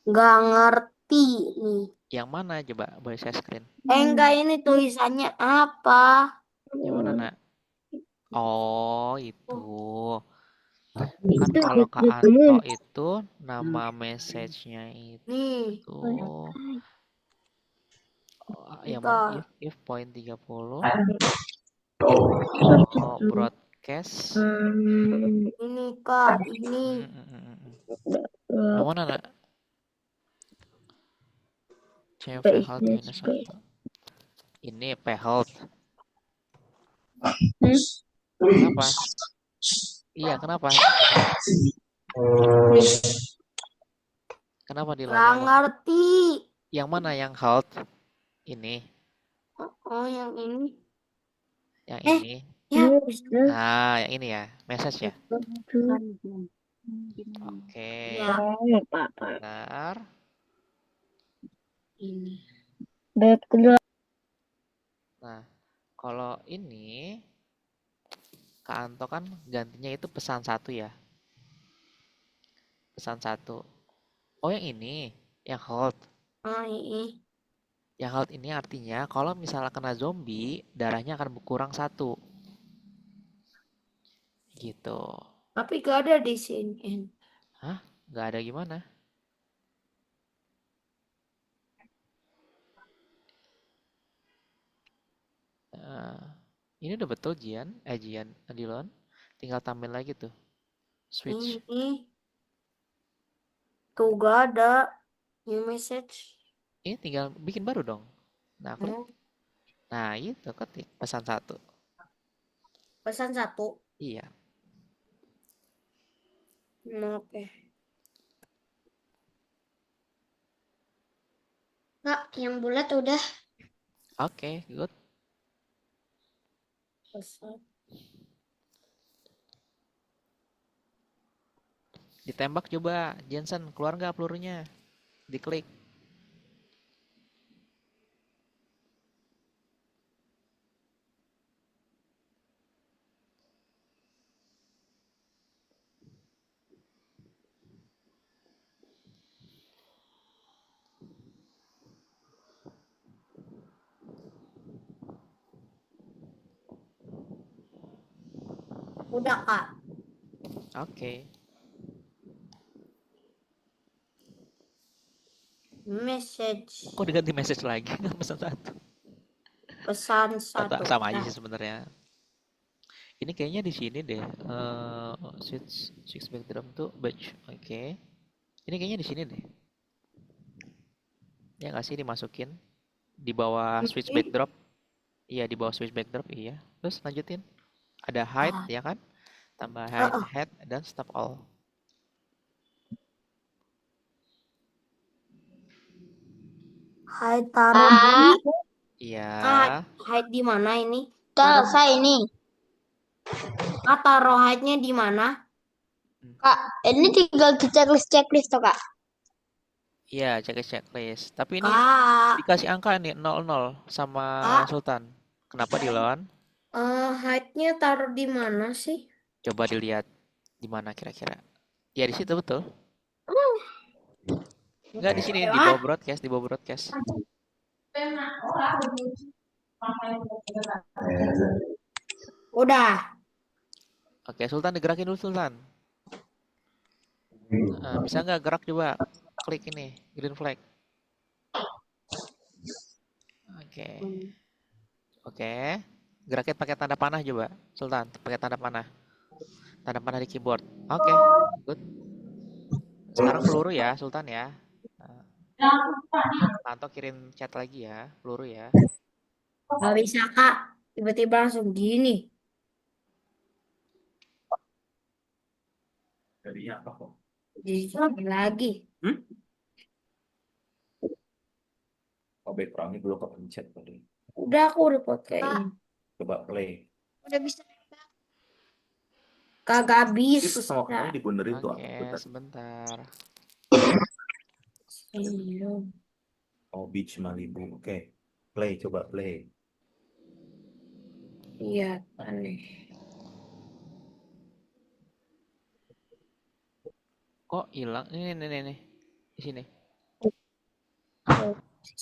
Nggak ngerti nih. yang mana coba? Boleh share screen. Enggak, ini tulisannya apa? Yang mana, Nak? Oh, itu. Kan Itu kalau Kak Anto itu nama message-nya nih. itu yang mana? If point 30. Oh, broadcast. Ini Kak, ini. Yang mana, Nak? CV health minus 1. Ini P health. Kenapa? Iya, kenapa? Kenapa di Nggak ngerti. Yang mana yang health? Ini. Oh, yang ini. Yang ini. Ya, Nah, yang ini ya. Message ya. Oke. ya. Benar. Ini. Nah, kalau ini Kak Anto kan gantinya itu pesan 1 ya. Pesan 1. Oh, yang ini, yang hold. Oh, ini. Yang hold ini artinya kalau misalnya kena zombie, darahnya akan berkurang 1. Gitu. Tapi gak ada di sini. Hah? Gak ada gimana? Ini udah betul Jian, Adilon. Tinggal tampil lagi tuh. Switch. Ini. Tuh gak ada. New message. Ini tinggal bikin baru dong. Nah, nah itu ketik pesan 1. Pesan 1. Iya. Oke. Kak, yang bulat udah. Oke, good. Pesan. Ditembak coba, Jensen, keluar nggak pelurunya? Diklik. Udah, Kak. Oke. Message. Kok diganti message lagi? Nggak pesan satu. Pesan satu. Sama aja Nah, sih sebenarnya. Ini kayaknya di sini deh. Switch backdrop tuh batch. Oke. Ini kayaknya di sini deh. Ya nggak sih dimasukin di bawah switch Oke. backdrop. Iya di bawah switch backdrop iya. Terus lanjutin. Ada hide Ah, ya kan? Tambah ah, hide ah. head dan stop all. Hai taruh di Iya. hide di mana ini? Selesai ini. Kak, taruh hide-nya di mana? Kak, ini tinggal di checklist tuh, Kak. Iya, checklist. Tapi ini Kak, dikasih angka nih 00 sama Kak, Sultan. Kenapa Dilon? hide-nya taruh di mana sih? Coba dilihat di mana kira-kira. Ya di situ betul. Enggak di sini di bawah broadcast, di bawah broadcast. Udah. Oke, Sultan digerakin dulu Sultan. Bisa nggak gerak coba? Klik ini, green flag. Oke. Oke. Gerakin pakai tanda panah coba, Sultan. Pakai tanda panah. Tanda panah di keyboard. Oke, good. Sekarang peluru ya, Sultan ya. Tanto kirim chat lagi ya, peluru ya. Gak bisa, Kak. Tiba-tiba langsung gini. Jadinya apa kok? Jadi lagi. Oh, backgroundnya belum kepencet tadi. Udah aku report kayaknya. Coba play. Udah bisa. Kagak Itu bisa. sama kamu dibenerin tuh Oke, apa? sebentar. Iya. Oh, Beach Malibu. Oke. Play, coba play. Iya, aneh. Kok hilang? Ini. Di sini.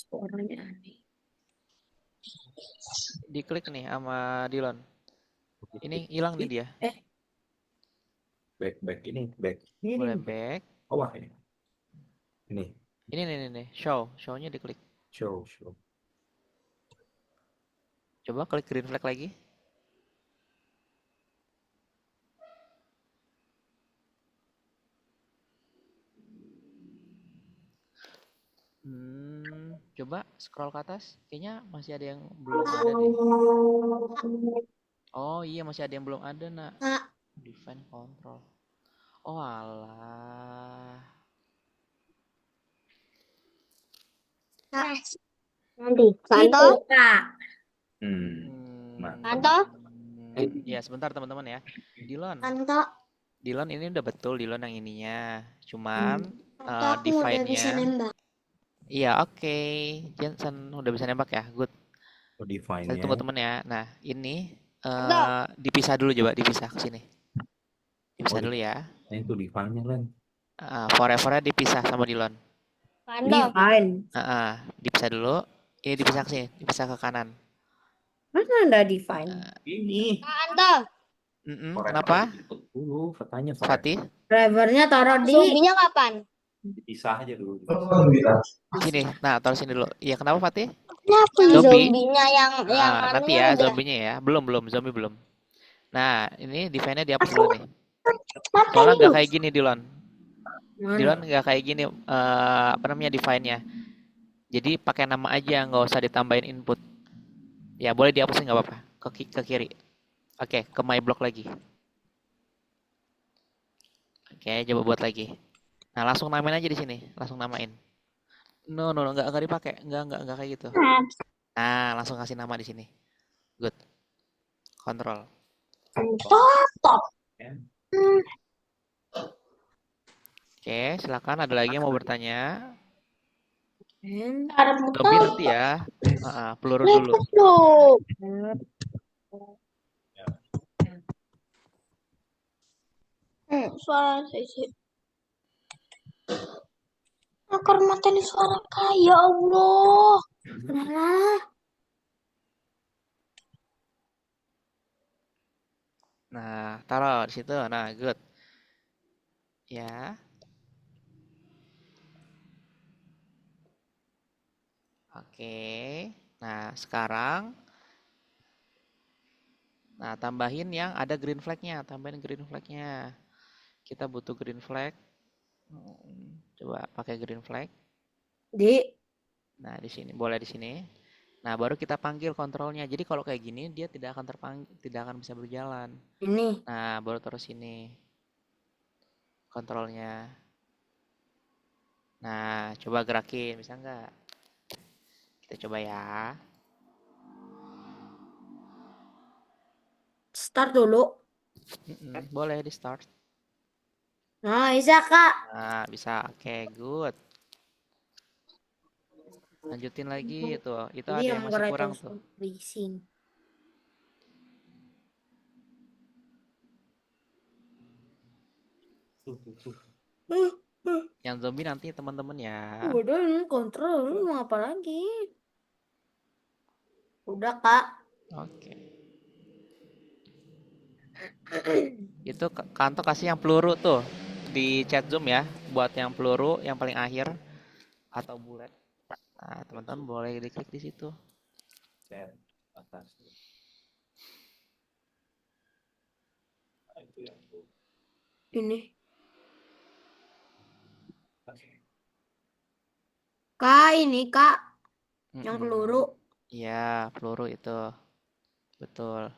Suaranya aneh. Diklik nih sama Dilon. Ini hilang nih dia. Back ini, back. Boleh back. Oh, wah ini. Ini, Ini nih. Show-nya diklik. show. Coba klik green flag lagi. Coba scroll ke atas. Kayaknya masih ada yang belum ada deh. Oh iya masih ada yang belum ada nak. Define control. Oh alah. Nanti. Santo? Kak. Santo? Ya sebentar teman-teman ya. Dilon. Santo. Dilon ini udah betul Dilon yang ininya. Cuman Santo aku udah bisa define-nya. nembak. Iya oke. Jensen udah bisa nembak ya. Good. Oh, define-nya. Tunggu temen ya. Nah ini dipisah dulu coba dipisah ke sini. Dipisah dulu ya. Nah, itu define-nya kan. Forever-nya dipisah sama Dilon. Define. Dipisah dulu. Ini dipisah ke sini, dipisah ke kanan. Mana ada define? Ini. Santo. Kenapa? Dulu katanya Fatih? Drivernya taruh di. Zombinya kapan? dipisah aja dulu. Sini. Nah, taruh sini dulu. Iya, kenapa Fatih? Kenapa Zombie. zombinya yang Nanti ya zombinya ya. Belum, zombie belum. Nah, ini define-nya dihapus dulu nih. Soalnya nggak kayak gini Dilon. Dilon nggak kayak gini apa namanya define-nya. Jadi pakai nama aja, nggak usah ditambahin input. Ya, boleh dihapusin nggak apa-apa. Ke kiri. Oke, ke my block lagi. Oke, coba buat lagi. Nah, langsung namain aja di sini. Langsung namain. No, nggak dipakai. Nggak kayak gitu. Nah, langsung kasih nama di sini. Good. Kontrol. Stop. Oke, silakan. Ada lagi yang mau bertanya? Ada Zombie nanti ya. Peluru dulu. Suara sih. Akar mata ini suara kaya Allah. Nah, taruh di situ. Nah, good. Ya. Oke. Nah, sekarang tambahin yang ada green flag-nya, tambahin green flag-nya. Kita butuh green flag. Coba pakai green flag. Di Nah, di sini, boleh di sini. Nah, baru kita panggil kontrolnya. Jadi kalau kayak gini dia tidak akan tidak akan bisa berjalan. ini. Nah, baru terus sini kontrolnya. Nah, coba gerakin, bisa nggak? Kita coba ya. Start dulu. Boleh di start. Nah, bisa Kak. Nah, bisa. Oke, good. Lanjutin lagi tuh. Itu Jadi ada yang yang masih kurang itu tuh. racing. Yang zombie nanti teman-teman ya. Udah ini kontrol, lu mau apa lagi? Udah Kak. Oke. Itu Kanto kasih yang peluru tuh di chat Zoom ya, buat yang peluru yang paling akhir atau bullet. Nah, teman-teman boleh diklik di situ. Chat atas. Nah, itu yang tuh. Ini. Oke. Kak, ini Kak. Yang peluru. Iya, peluru itu. Betul.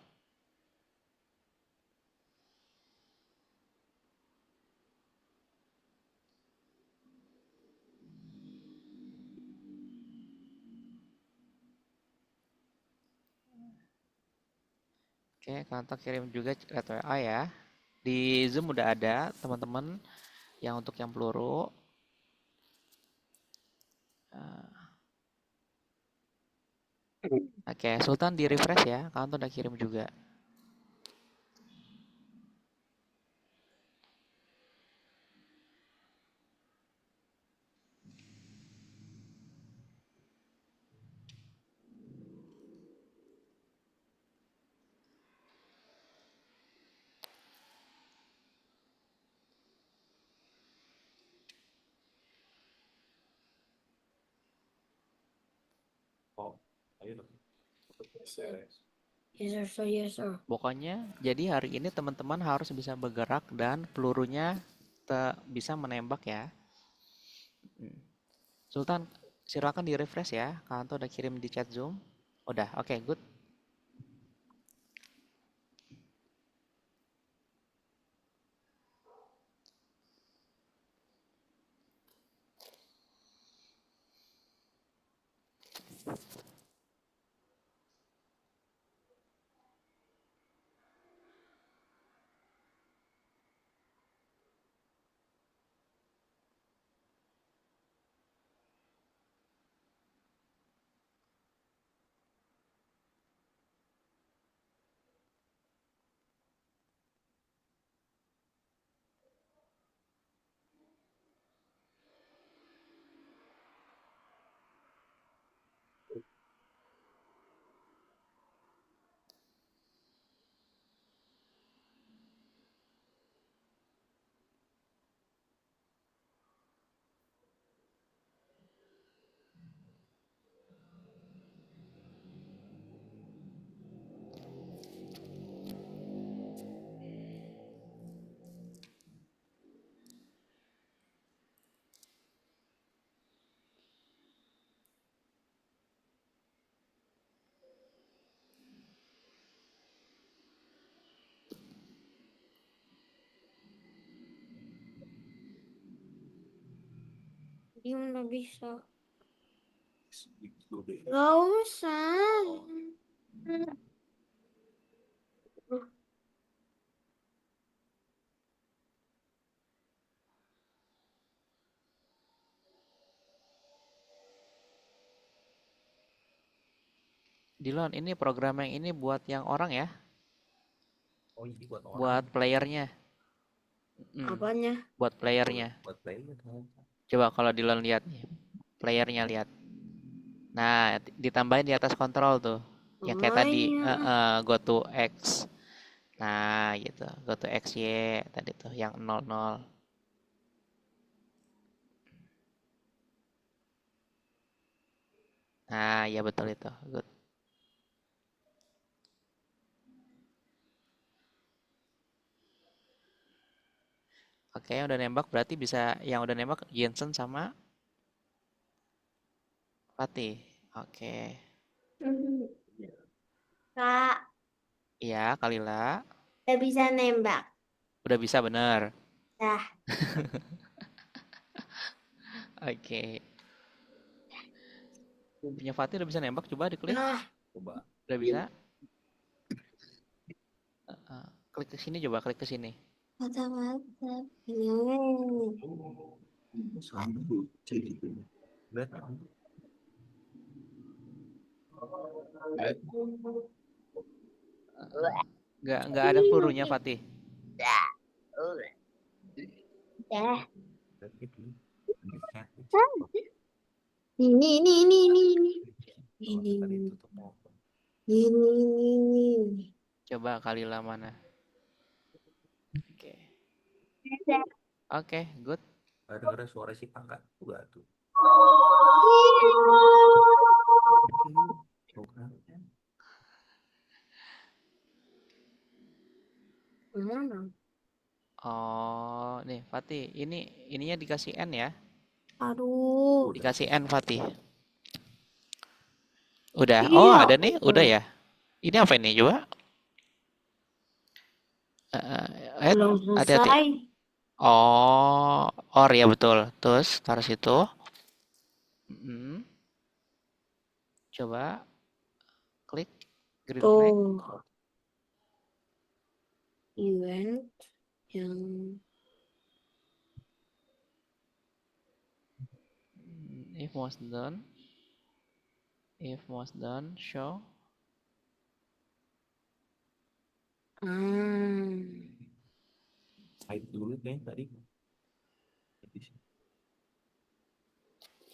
Oke, Kanto kirim juga lewat WA ya. Di Zoom udah ada teman-teman yang untuk yang peluru. Oke, Sultan di refresh ya. Kanto udah kirim juga. Oh, ayo dong. Yes sir, yes sir. Pokoknya, jadi hari ini teman-teman harus bisa bergerak dan pelurunya bisa menembak ya. Sultan, silakan di refresh ya. Kanto udah kirim di chat Zoom. Udah, oke, good. Dia nggak bisa. Itu deh. Gak usah. Dilon, ini program yang ini buat yang orang ya, Oh, ini buat orang. buat playernya. Apanya? Buat playernya. Buat player. Coba kalau Dilon lihat nih, playernya lihat. Nah, ditambahin di atas kontrol tuh. Yang kayak tadi, go to X. Nah, gitu. Go to XY tadi tuh, yang 00. Nah, ya betul itu. Good. Oke, udah nembak berarti bisa yang udah nembak Jensen sama Fatih. Oke. Kak, Iya, Kalila. udah bisa nembak. Udah bisa bener. Dah. Oke. Punya Fatih udah bisa nembak, coba diklik. Nah, Coba. Udah bisa? Klik ke sini coba, klik ke sini. mata-mata. Sama dulu. Gitu. Lihat. Lihat. Nggak ada pelurunya Fatih. Dah. Lihat gitu. Lihat. Ini. Oh, tadi tutup motor. Ini. Coba Kalila mana? Oke. Oke, good. Ada suara si pangkat juga tuh. Bukan. Mana? Oh, nih Fatih, ininya dikasih N ya. Aduh. Dikasih N Fatih. Udah. Oh, Iya. ada nih, udah ya. Ini apa ini coba? Belum Hati-hati. selesai. Oh, or ya betul. Terus taruh situ. Mm-mm. Coba klik green flag. Tuh. Event yang If most done, show. Hide dulu kayaknya tadi.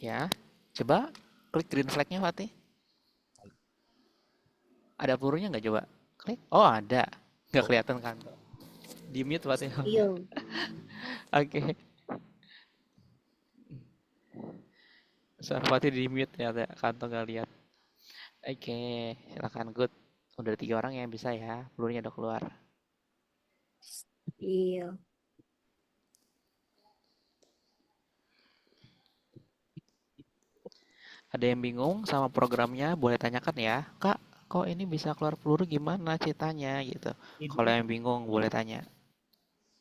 Ya, coba klik green flagnya Fatih. Ada pelurunya nggak coba? Klik. Oh ada. Nggak kelihatan kan? Di mute Fatih. iya. Oke. Suara Fatih di mute ya, kantong nggak lihat. Oke, silakan good. Udah 3 orang yang bisa ya. Pelurunya udah keluar. Iya. Ada yang bingung sama programnya, boleh tanyakan ya. Kak, kok ini bisa keluar peluru gimana ceritanya gitu. Kalau yang bingung boleh tanya.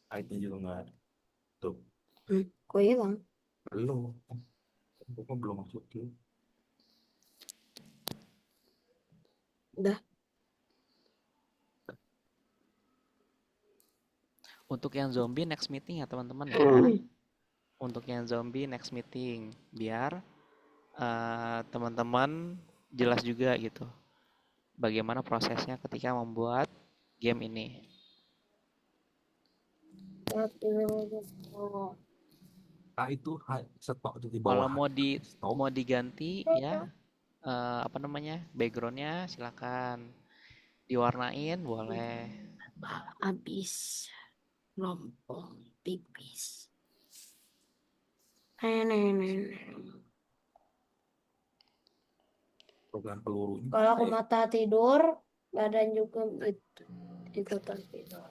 Hide-nya juga nggak ada. Tuh. Kok iya bang? Belum. Pokoknya belum masukin. Udah. Untuk yang zombie next meeting ya teman-teman ya. Untuk yang zombie next meeting biar teman-teman jelas juga gitu. Bagaimana prosesnya ketika membuat game ini. Itu stop itu di Kalau bawah. Stop. mau diganti ya apa namanya backgroundnya silakan diwarnain boleh. Habis lompong pipis. Program pelurunya. Kalau aku mata tidur, badan juga ikutan tidur.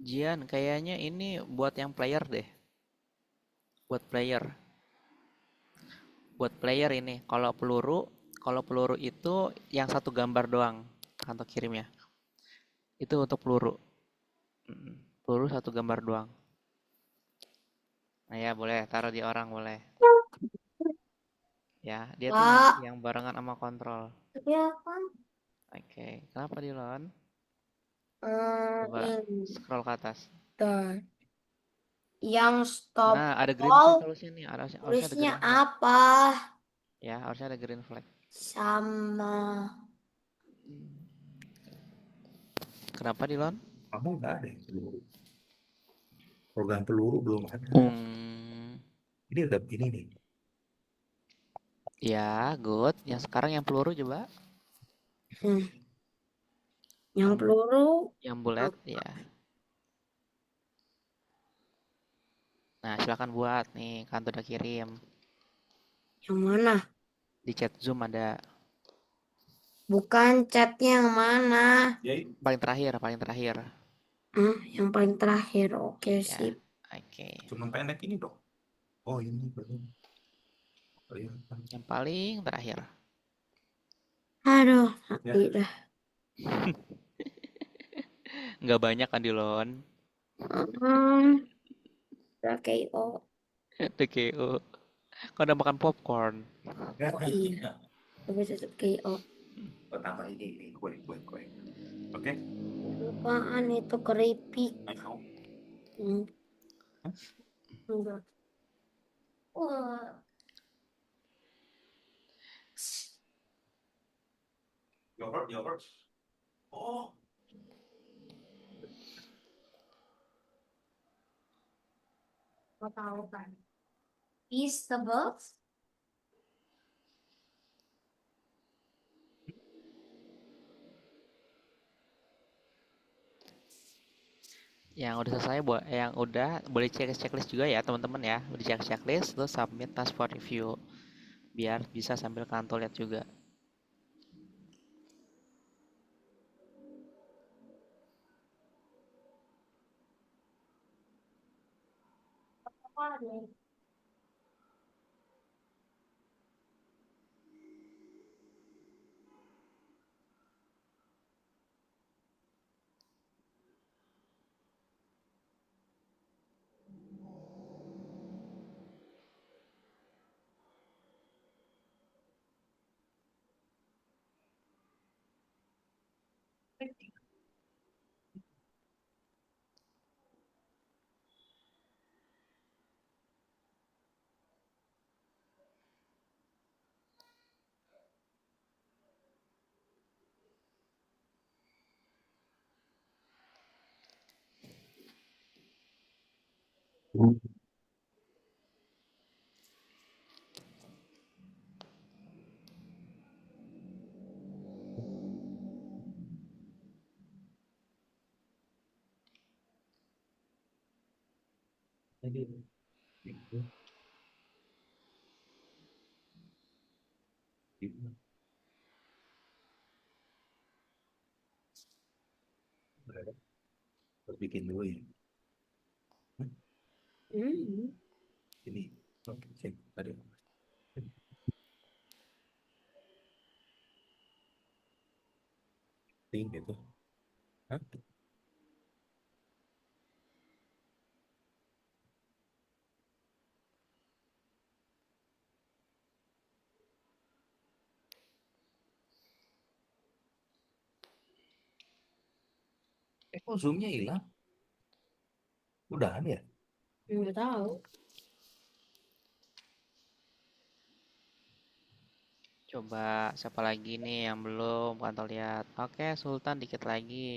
Jian, kayaknya ini buat yang player deh. Buat player. Buat player ini. Kalau peluru itu yang satu gambar doang kantor kirimnya. Itu untuk peluru. Peluru satu gambar doang. Nah ya boleh taruh di orang boleh. Ya, dia tuh yang barengan sama kontrol. Ya kan? Oke, kenapa Dilon? Hmm, Coba scroll ke atas. dan yang stop Nah, ada green flag all harusnya nih. Harusnya ada tulisnya green flag. apa? Ya, harusnya ada green flag. Sama. Kenapa Dilon? Kamu nggak ada yang peluru. Program peluru belum ada. Ini udah ini nih. Ya, good. Yang sekarang yang peluru coba. Hmm. Yang peluru Yang bulat, ya. Nah, silakan buat nih, kan udah kirim. yang mana? Di chat Zoom ada. Bukan chatnya yang mana? Ya, Paling terakhir, paling terakhir. Yang paling terakhir. Oke, Ya, sip. oke. cuma pendek ini dong. Oh ini belum. Oh, iya. Yang paling terakhir. Aduh, Ya. mati dah. Nggak banyak kan Dilon. Udah KO. TKO. Kau udah makan popcorn. Oh iya. Tapi tetap KO. Pertama ini kue. Oke. Apaan itu keripik? Mau. Hmm. Enggak. Wah. Yogurt. Oh. Mau tahu kan? Vegetables. Yang udah selesai, yang udah boleh cek checklist juga ya teman-teman ya. Udah cek checklist, terus submit task for review. Biar bisa sambil kantor lihat juga. Apa nih? Ini. Harus bikin dulu ya. Hmm. Ini. Oke, sip. Tadi. Ting gitu. Hah? Kok zoomnya hilang? Udahan ya? Nggak tahu. Coba siapa lagi nih yang belum kantor lihat. Oke, Sultan dikit lagi.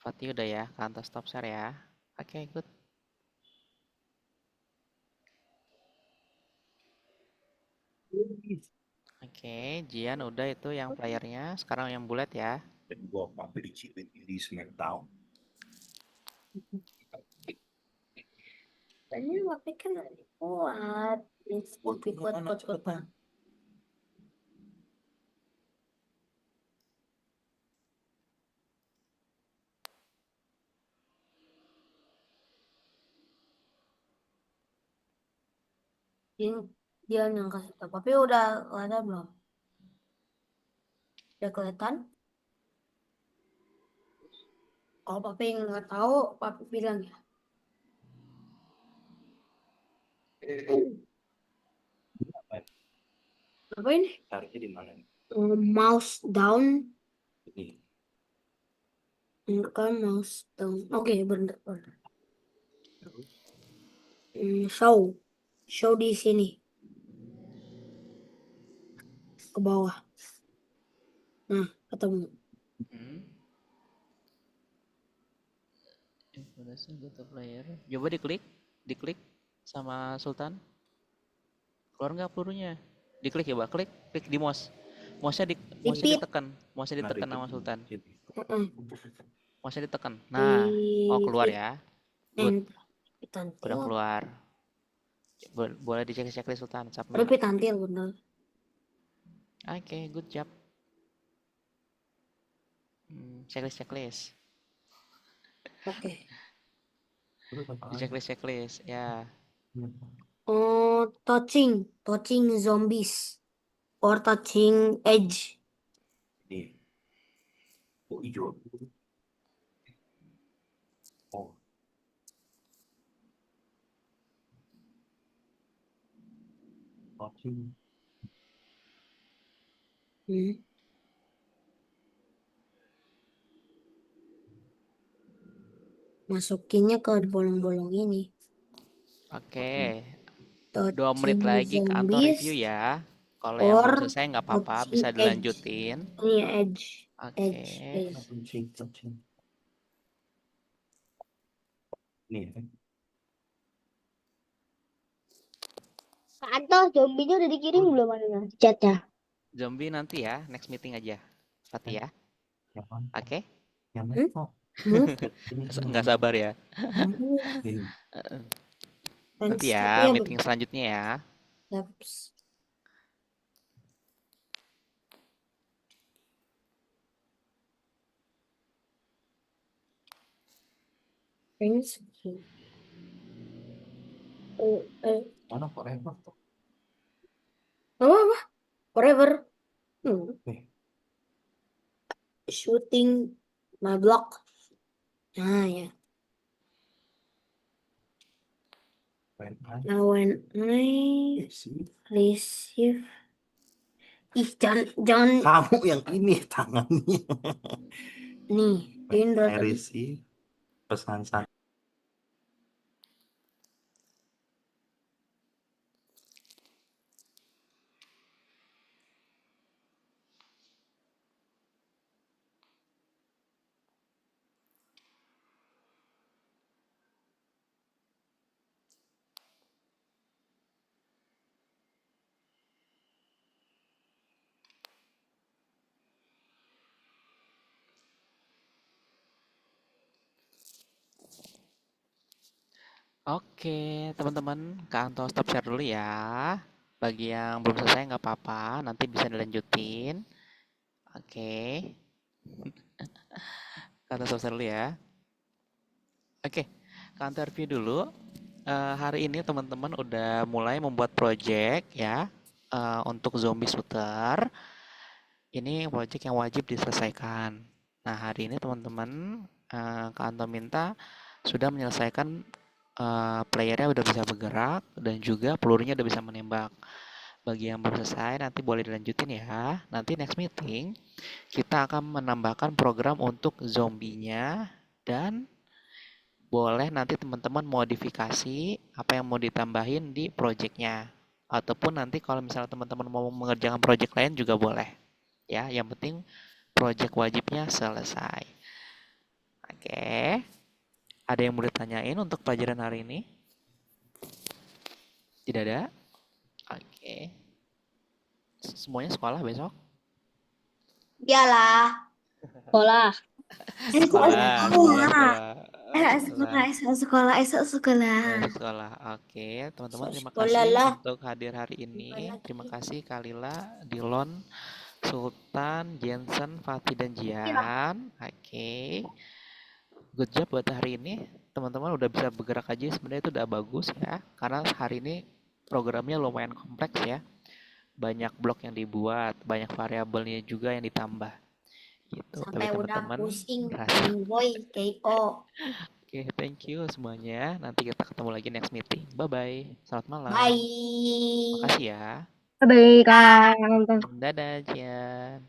Fatih udah ya, kantor stop share ya. Oke, good. Oke, Jian udah itu yang playernya. Sekarang yang bulat ya. Dan gua pakai di Smackdown. Tadi tapi kan kuat. Kuat. Dia, dia yang kasih tahu. Tapi udah ada belum? Udah kelihatan? Kalau papi nggak tahu, papi bilang ya. Apa ini? Tariknya di mana? Mouse down. Ini. Bukan mouse down. Oke, bener. Terus. Show. Show di sini. Ke bawah. Nah, ketemu. Hmm. Tugasnya go to player. Coba diklik sama Sultan. Keluar nggak pelurunya? Diklik ya, klik di mouse. Mouse-nya Repeat. ditekan. Mouse-nya ditekan sama Sultan. Mouse-nya ditekan. Nah, keluar ya. Good. Udah keluar. Boleh dicek checklist Sultan. Submit. Repeat tampil bener. Oke, good job. Checklist. Oke. Di checklist ya. Touching zombies or touching edge. Nih. Oh, hijau. Oh. Touching. Masukinnya ke bolong-bolong ini. Oke. 2 Touching menit lagi kantor zombies review ya. Kalau yang or belum selesai nggak apa-apa, touching bisa edge. dilanjutin. Ini edge. Oke. Touching. Nih. Kantor zombinya udah dikirim belum ada chatnya? Zombie nanti ya, next meeting aja. Pati ya. Oke. Nggak sabar ya. Nanti ya, meeting selanjutnya ya. Yaps. Mana forever tuh? Apa? Forever. Nih. Shooting my block. Nah ya. Now when I receive. Ih, jangan. Kamu yang ini tangannya. Nih, Indra I tadi. receive pesan saya. Oke, teman-teman, kantor stop share dulu ya. Bagi yang belum selesai nggak apa-apa, nanti bisa dilanjutin. Oke. Kantor stop share dulu ya. Oke, kantor review dulu. Hari ini teman-teman udah mulai membuat project ya untuk zombie shooter. Ini project yang wajib diselesaikan. Nah, hari ini teman-teman kantor minta sudah menyelesaikan playernya udah bisa bergerak dan juga pelurunya udah bisa menembak. Bagi yang belum selesai nanti boleh dilanjutin ya. Nanti next meeting kita akan menambahkan program untuk zombinya dan boleh nanti teman-teman modifikasi apa yang mau ditambahin di projectnya. Ataupun nanti kalau misalnya teman-teman mau mengerjakan project lain juga boleh. Ya, yang penting project wajibnya selesai. Oke. Ada yang mau ditanyain untuk pelajaran hari ini? Tidak ada? Oke. Semuanya sekolah besok? Iyalah. Sekolah. Sekolah. Oke, teman-teman terima Sekolah kasih lah. untuk hadir hari ini. Terima kasih Kalila, Dilon, Sultan, Jensen, Fatih dan Jian. Oke. Good job buat hari ini. Teman-teman udah bisa bergerak aja sebenarnya itu udah bagus ya. Karena hari ini programnya lumayan kompleks ya. Banyak blok yang dibuat, banyak variabelnya juga yang ditambah. Gitu. Sampai tapi udah teman-teman pusing. berhasil. Boy, KO. Oke, thank you semuanya. Nanti kita ketemu lagi next meeting. Bye-bye. Selamat malam. Bye. Makasih ya. Bye, Kang. Dadah, Jian.